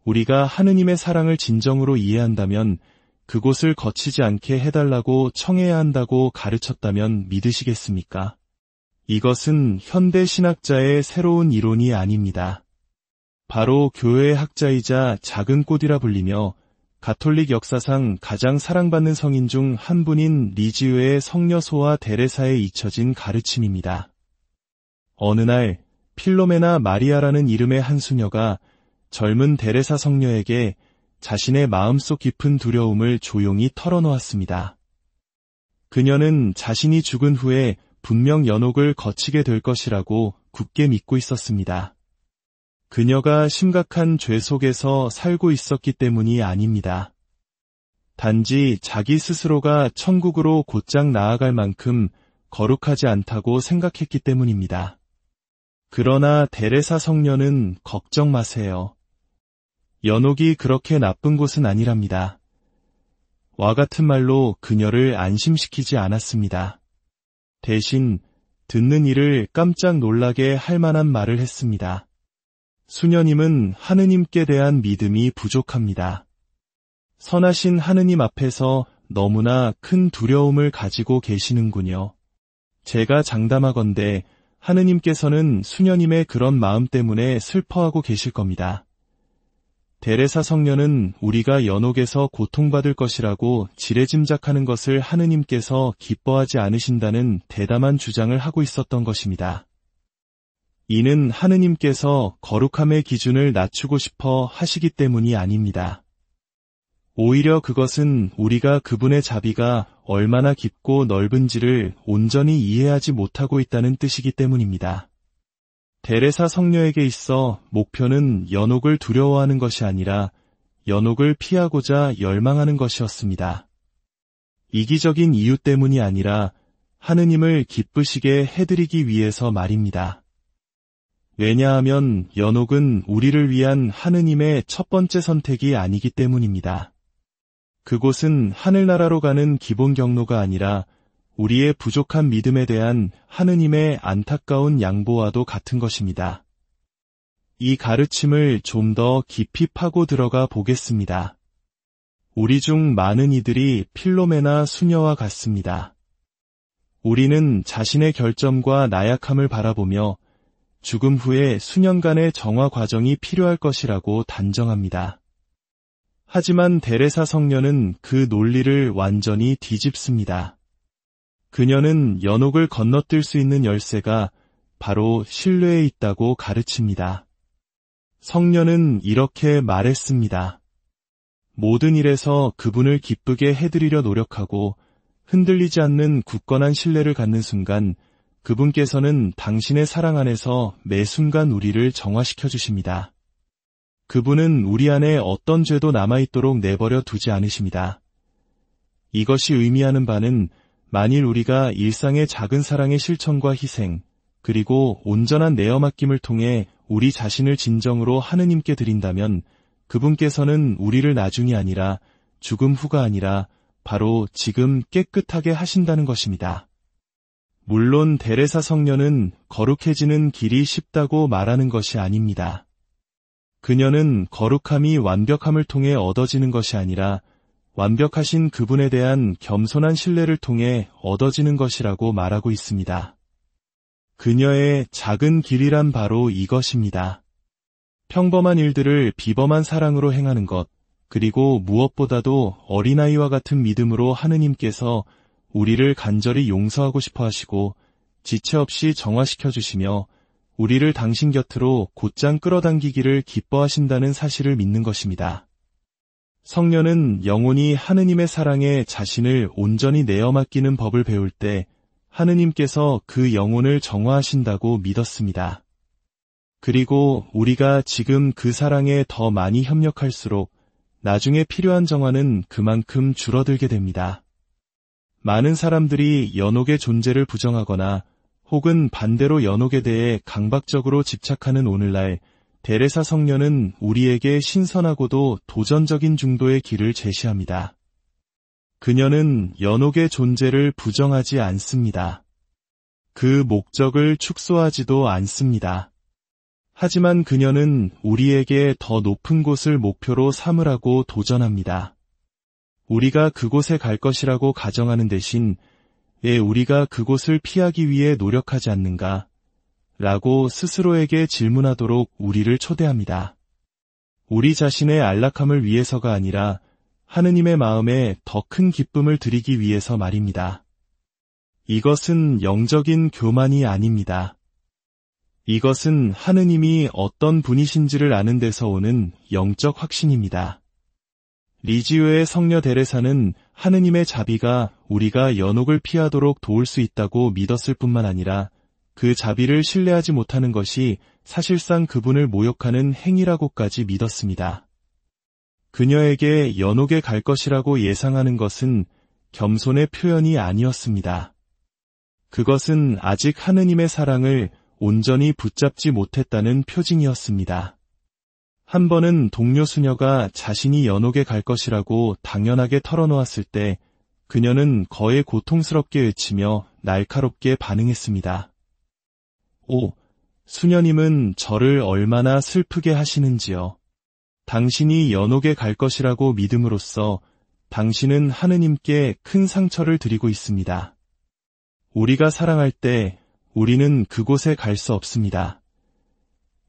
우리가 하느님의 사랑을 진정으로 이해한다면 그곳을 거치지 않게 해달라고 청해야 한다고 가르쳤다면 믿으시겠습니까? 이것은 현대 신학자의 새로운 이론이 아닙니다. 바로 교회의 학자이자 작은 꽃이라 불리며 가톨릭 역사상 가장 사랑받는 성인 중 한 분인 리지우의 성녀소와 데레사에 잊혀진 가르침입니다. 어느 날 필로메나 마리아라는 이름의 한 수녀가 젊은 데레사 성녀에게 자신의 마음속 깊은 두려움을 조용히 털어놓았습니다. 그녀는 자신이 죽은 후에 분명 연옥을 거치게 될 것이라고 굳게 믿고 있었습니다. 그녀가 심각한 죄 속에서 살고 있었기 때문이 아닙니다. 단지 자기 스스로가 천국으로 곧장 나아갈 만큼 거룩하지 않다고 생각했기 때문입니다. 그러나 데레사 성녀는 걱정 마세요. 연옥이 그렇게 나쁜 곳은 아니랍니다. 와 같은 말로 그녀를 안심시키지 않았습니다. 대신 듣는 이를 깜짝 놀라게 할 만한 말을 했습니다. 수녀님은 하느님께 대한 믿음이 부족합니다. 선하신 하느님 앞에서 너무나 큰 두려움을 가지고 계시는군요. 제가 장담하건대 하느님께서는 수녀님의 그런 마음 때문에 슬퍼하고 계실 겁니다. 데레사 성녀는 우리가 연옥에서 고통받을 것이라고 지레짐작하는 것을 하느님께서 기뻐하지 않으신다는 대담한 주장을 하고 있었던 것입니다. 이는 하느님께서 거룩함의 기준을 낮추고 싶어 하시기 때문이 아닙니다. 오히려 그것은 우리가 그분의 자비가 얼마나 깊고 넓은지를 온전히 이해하지 못하고 있다는 뜻이기 때문입니다. 데레사 성녀에게 있어 목표는 연옥을 두려워하는 것이 아니라 연옥을 피하고자 열망하는 것이었습니다. 이기적인 이유 때문이 아니라 하느님을 기쁘시게 해드리기 위해서 말입니다. 왜냐하면 연옥은 우리를 위한 하느님의 첫 번째 선택이 아니기 때문입니다. 그곳은 하늘나라로 가는 기본 경로가 아니라 우리의 부족한 믿음에 대한 하느님의 안타까운 양보와도 같은 것입니다. 이 가르침을 좀 더 깊이 파고 들어가 보겠습니다. 우리 중 많은 이들이 필로메나 수녀와 같습니다. 우리는 자신의 결점과 나약함을 바라보며 죽음 후에 수년간의 정화 과정이 필요할 것이라고 단정합니다. 하지만 데레사 성녀는 그 논리를 완전히 뒤집습니다. 그녀는 연옥을 건너뛸 수 있는 열쇠가 바로 신뢰에 있다고 가르칩니다. 성녀는 이렇게 말했습니다. 모든 일에서 그분을 기쁘게 해드리려 노력하고 흔들리지 않는 굳건한 신뢰를 갖는 순간 그분께서는 당신의 사랑 안에서 매 순간 우리를 정화시켜 주십니다. 그분은 우리 안에 어떤 죄도 남아있도록 내버려 두지 않으십니다. 이것이 의미하는 바는 만일 우리가 일상의 작은 사랑의 실천과 희생, 그리고 온전한 내어 맡김을 통해 우리 자신을 진정으로 하느님께 드린다면 그분께서는 우리를 나중이 아니라 죽음 후가 아니라 바로 지금 깨끗하게 하신다는 것입니다. 물론 데레사 성녀는 거룩해지는 길이 쉽다고 말하는 것이 아닙니다. 그녀는 거룩함이 완벽함을 통해 얻어지는 것이 아니라 완벽하신 그분에 대한 겸손한 신뢰를 통해 얻어지는 것이라고 말하고 있습니다. 그녀의 작은 길이란 바로 이것입니다. 평범한 일들을 비범한 사랑으로 행하는 것, 그리고 무엇보다도 어린아이와 같은 믿음으로 하느님께서 우리를 간절히 용서하고 싶어 하시고 지체 없이 정화시켜 주시며 우리를 당신 곁으로 곧장 끌어당기기를 기뻐하신다는 사실을 믿는 것입니다. 성녀는 영혼이 하느님의 사랑에 자신을 온전히 내어 맡기는 법을 배울 때 하느님께서 그 영혼을 정화하신다고 믿었습니다. 그리고 우리가 지금 그 사랑에 더 많이 협력할수록 나중에 필요한 정화는 그만큼 줄어들게 됩니다. 많은 사람들이 연옥의 존재를 부정하거나 혹은 반대로 연옥에 대해 강박적으로 집착하는 오늘날 데레사 성녀는 우리에게 신선하고도 도전적인 중도의 길을 제시합니다. 그녀는 연옥의 존재를 부정하지 않습니다. 그 목적을 축소하지도 않습니다. 하지만 그녀는 우리에게 더 높은 곳을 목표로 삼으라고 도전합니다. 우리가 그곳에 갈 것이라고 가정하는 대신 왜 우리가 그곳을 피하기 위해 노력하지 않는가? 라고 스스로에게 질문하도록 우리를 초대합니다. 우리 자신의 안락함을 위해서가 아니라 하느님의 마음에 더 큰 기쁨을 드리기 위해서 말입니다. 이것은 영적인 교만이 아닙니다. 이것은 하느님이 어떤 분이신지를 아는 데서 오는 영적 확신입니다. 리지오의 성녀 데레사는 하느님의 자비가 우리가 연옥을 피하도록 도울 수 있다고 믿었을 뿐만 아니라 그 자비를 신뢰하지 못하는 것이 사실상 그분을 모욕하는 행위라고까지 믿었습니다. 그녀에게 연옥에 갈 것이라고 예상하는 것은 겸손의 표현이 아니었습니다. 그것은 아직 하느님의 사랑을 온전히 붙잡지 못했다는 표징이었습니다. 한 번은 동료 수녀가 자신이 연옥에 갈 것이라고 당연하게 털어놓았을 때 그녀는 거의 고통스럽게 외치며 날카롭게 반응했습니다. 오, 수녀님은 저를 얼마나 슬프게 하시는지요. 당신이 연옥에 갈 것이라고 믿음으로써 당신은 하느님께 큰 상처를 드리고 있습니다. 우리가 사랑할 때 우리는 그곳에 갈 수 없습니다.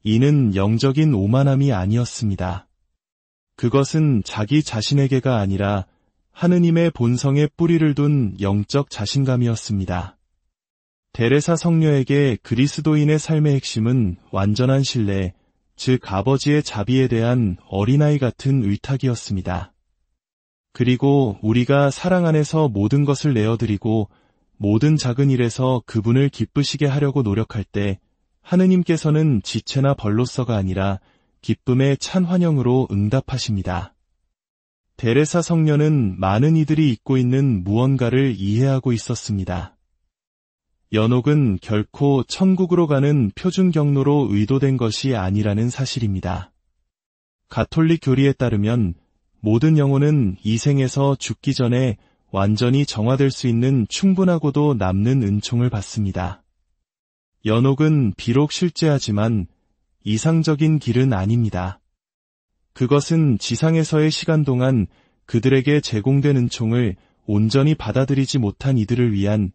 이는 영적인 오만함이 아니었습니다. 그것은 자기 자신에게가 아니라 하느님의 본성에 뿌리를 둔 영적 자신감이었습니다. 데레사 성녀에게 그리스도인의 삶의 핵심은 완전한 신뢰, 즉 아버지의 자비에 대한 어린아이 같은 의탁이었습니다. 그리고 우리가 사랑 안에서 모든 것을 내어드리고 모든 작은 일에서 그분을 기쁘시게 하려고 노력할 때 하느님께서는 지체나 벌로서가 아니라 기쁨의 찬 환영으로 응답하십니다. 데레사 성녀는 많은 이들이 잊고 있는 무언가를 이해하고 있었습니다. 연옥은 결코 천국으로 가는 표준 경로로 의도된 것이 아니라는 사실입니다. 가톨릭 교리에 따르면 모든 영혼은 이 생에서 죽기 전에 완전히 정화될 수 있는 충분하고도 남는 은총을 받습니다. 연옥은 비록 실제하지만 이상적인 길은 아닙니다. 그것은 지상에서의 시간 동안 그들에게 제공된 은총을 온전히 받아들이지 못한 이들을 위한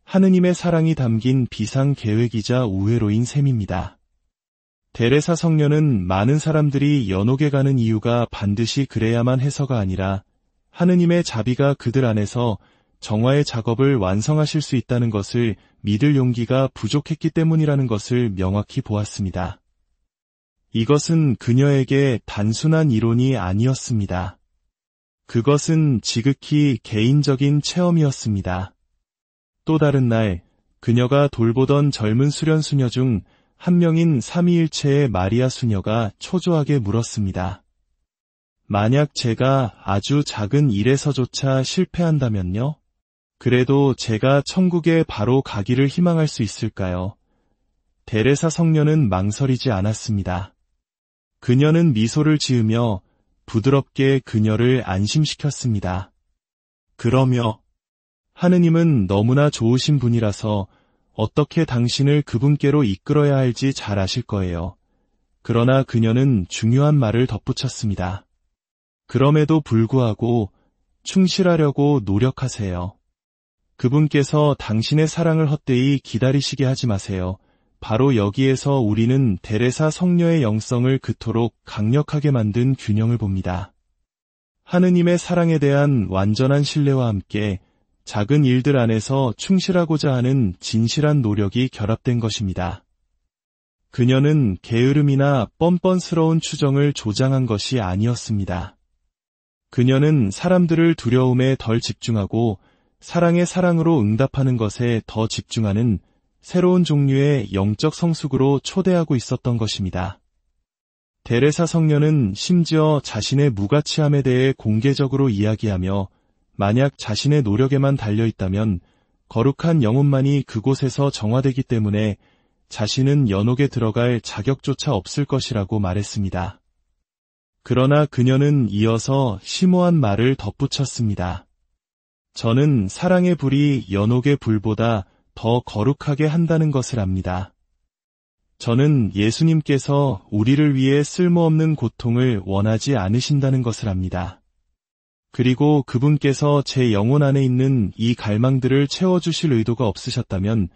하느님의 사랑이 담긴 비상 계획이자 우회로인 셈입니다. 데레사 성녀는 많은 사람들이 연옥에 가는 이유가 반드시 그래야만 해서가 아니라 하느님의 자비가 그들 안에서 정화의 작업을 완성하실 수 있다는 것을 믿을 용기가 부족했기 때문이라는 것을 명확히 보았습니다. 이것은 그녀에게 단순한 이론이 아니었습니다. 그것은 지극히 개인적인 체험이었습니다. 또 다른 날, 그녀가 돌보던 젊은 수련 수녀 중 한 명인 삼위일체의 마리아 수녀가 초조하게 물었습니다. 만약 제가 아주 작은 일에서조차 실패한다면요? 그래도 제가 천국에 바로 가기를 희망할 수 있을까요? 데레사 성녀는 망설이지 않았습니다. 그녀는 미소를 지으며 부드럽게 그녀를 안심시켰습니다. 그러며 하느님은 너무나 좋으신 분이라서 어떻게 당신을 그분께로 이끌어야 할지 잘 아실 거예요. 그러나 그녀는 중요한 말을 덧붙였습니다. 그럼에도 불구하고 충실하려고 노력하세요. 그분께서 당신의 사랑을 헛되이 기다리시게 하지 마세요. 바로 여기에서 우리는 데레사 성녀의 영성을 그토록 강력하게 만든 균형을 봅니다. 하느님의 사랑에 대한 완전한 신뢰와 함께 작은 일들 안에서 충실하고자 하는 진실한 노력이 결합된 것입니다. 그녀는 게으름이나 뻔뻔스러운 추정을 조장한 것이 아니었습니다. 그녀는 사람들을 두려움에 덜 집중하고 사랑의 사랑으로 응답하는 것에 더 집중하는 새로운 종류의 영적 성숙으로 초대하고 있었던 것입니다. 데레사 성녀는 심지어 자신의 무가치함에 대해 공개적으로 이야기하며 만약 자신의 노력에만 달려있다면 거룩한 영혼만이 그곳에서 정화되기 때문에 자신은 연옥에 들어갈 자격조차 없을 것이라고 말했습니다. 그러나 그녀는 이어서 심오한 말을 덧붙였습니다. 저는 사랑의 불이 연옥의 불보다 더 거룩하게 한다는 것을 압니다. 저는 예수님께서 우리를 위해 쓸모없는 고통을 원하지 않으신다는 것을 압니다. 그리고 그분께서 제 영혼 안에 있는 이 갈망들을 채워주실 의도가 없으셨다면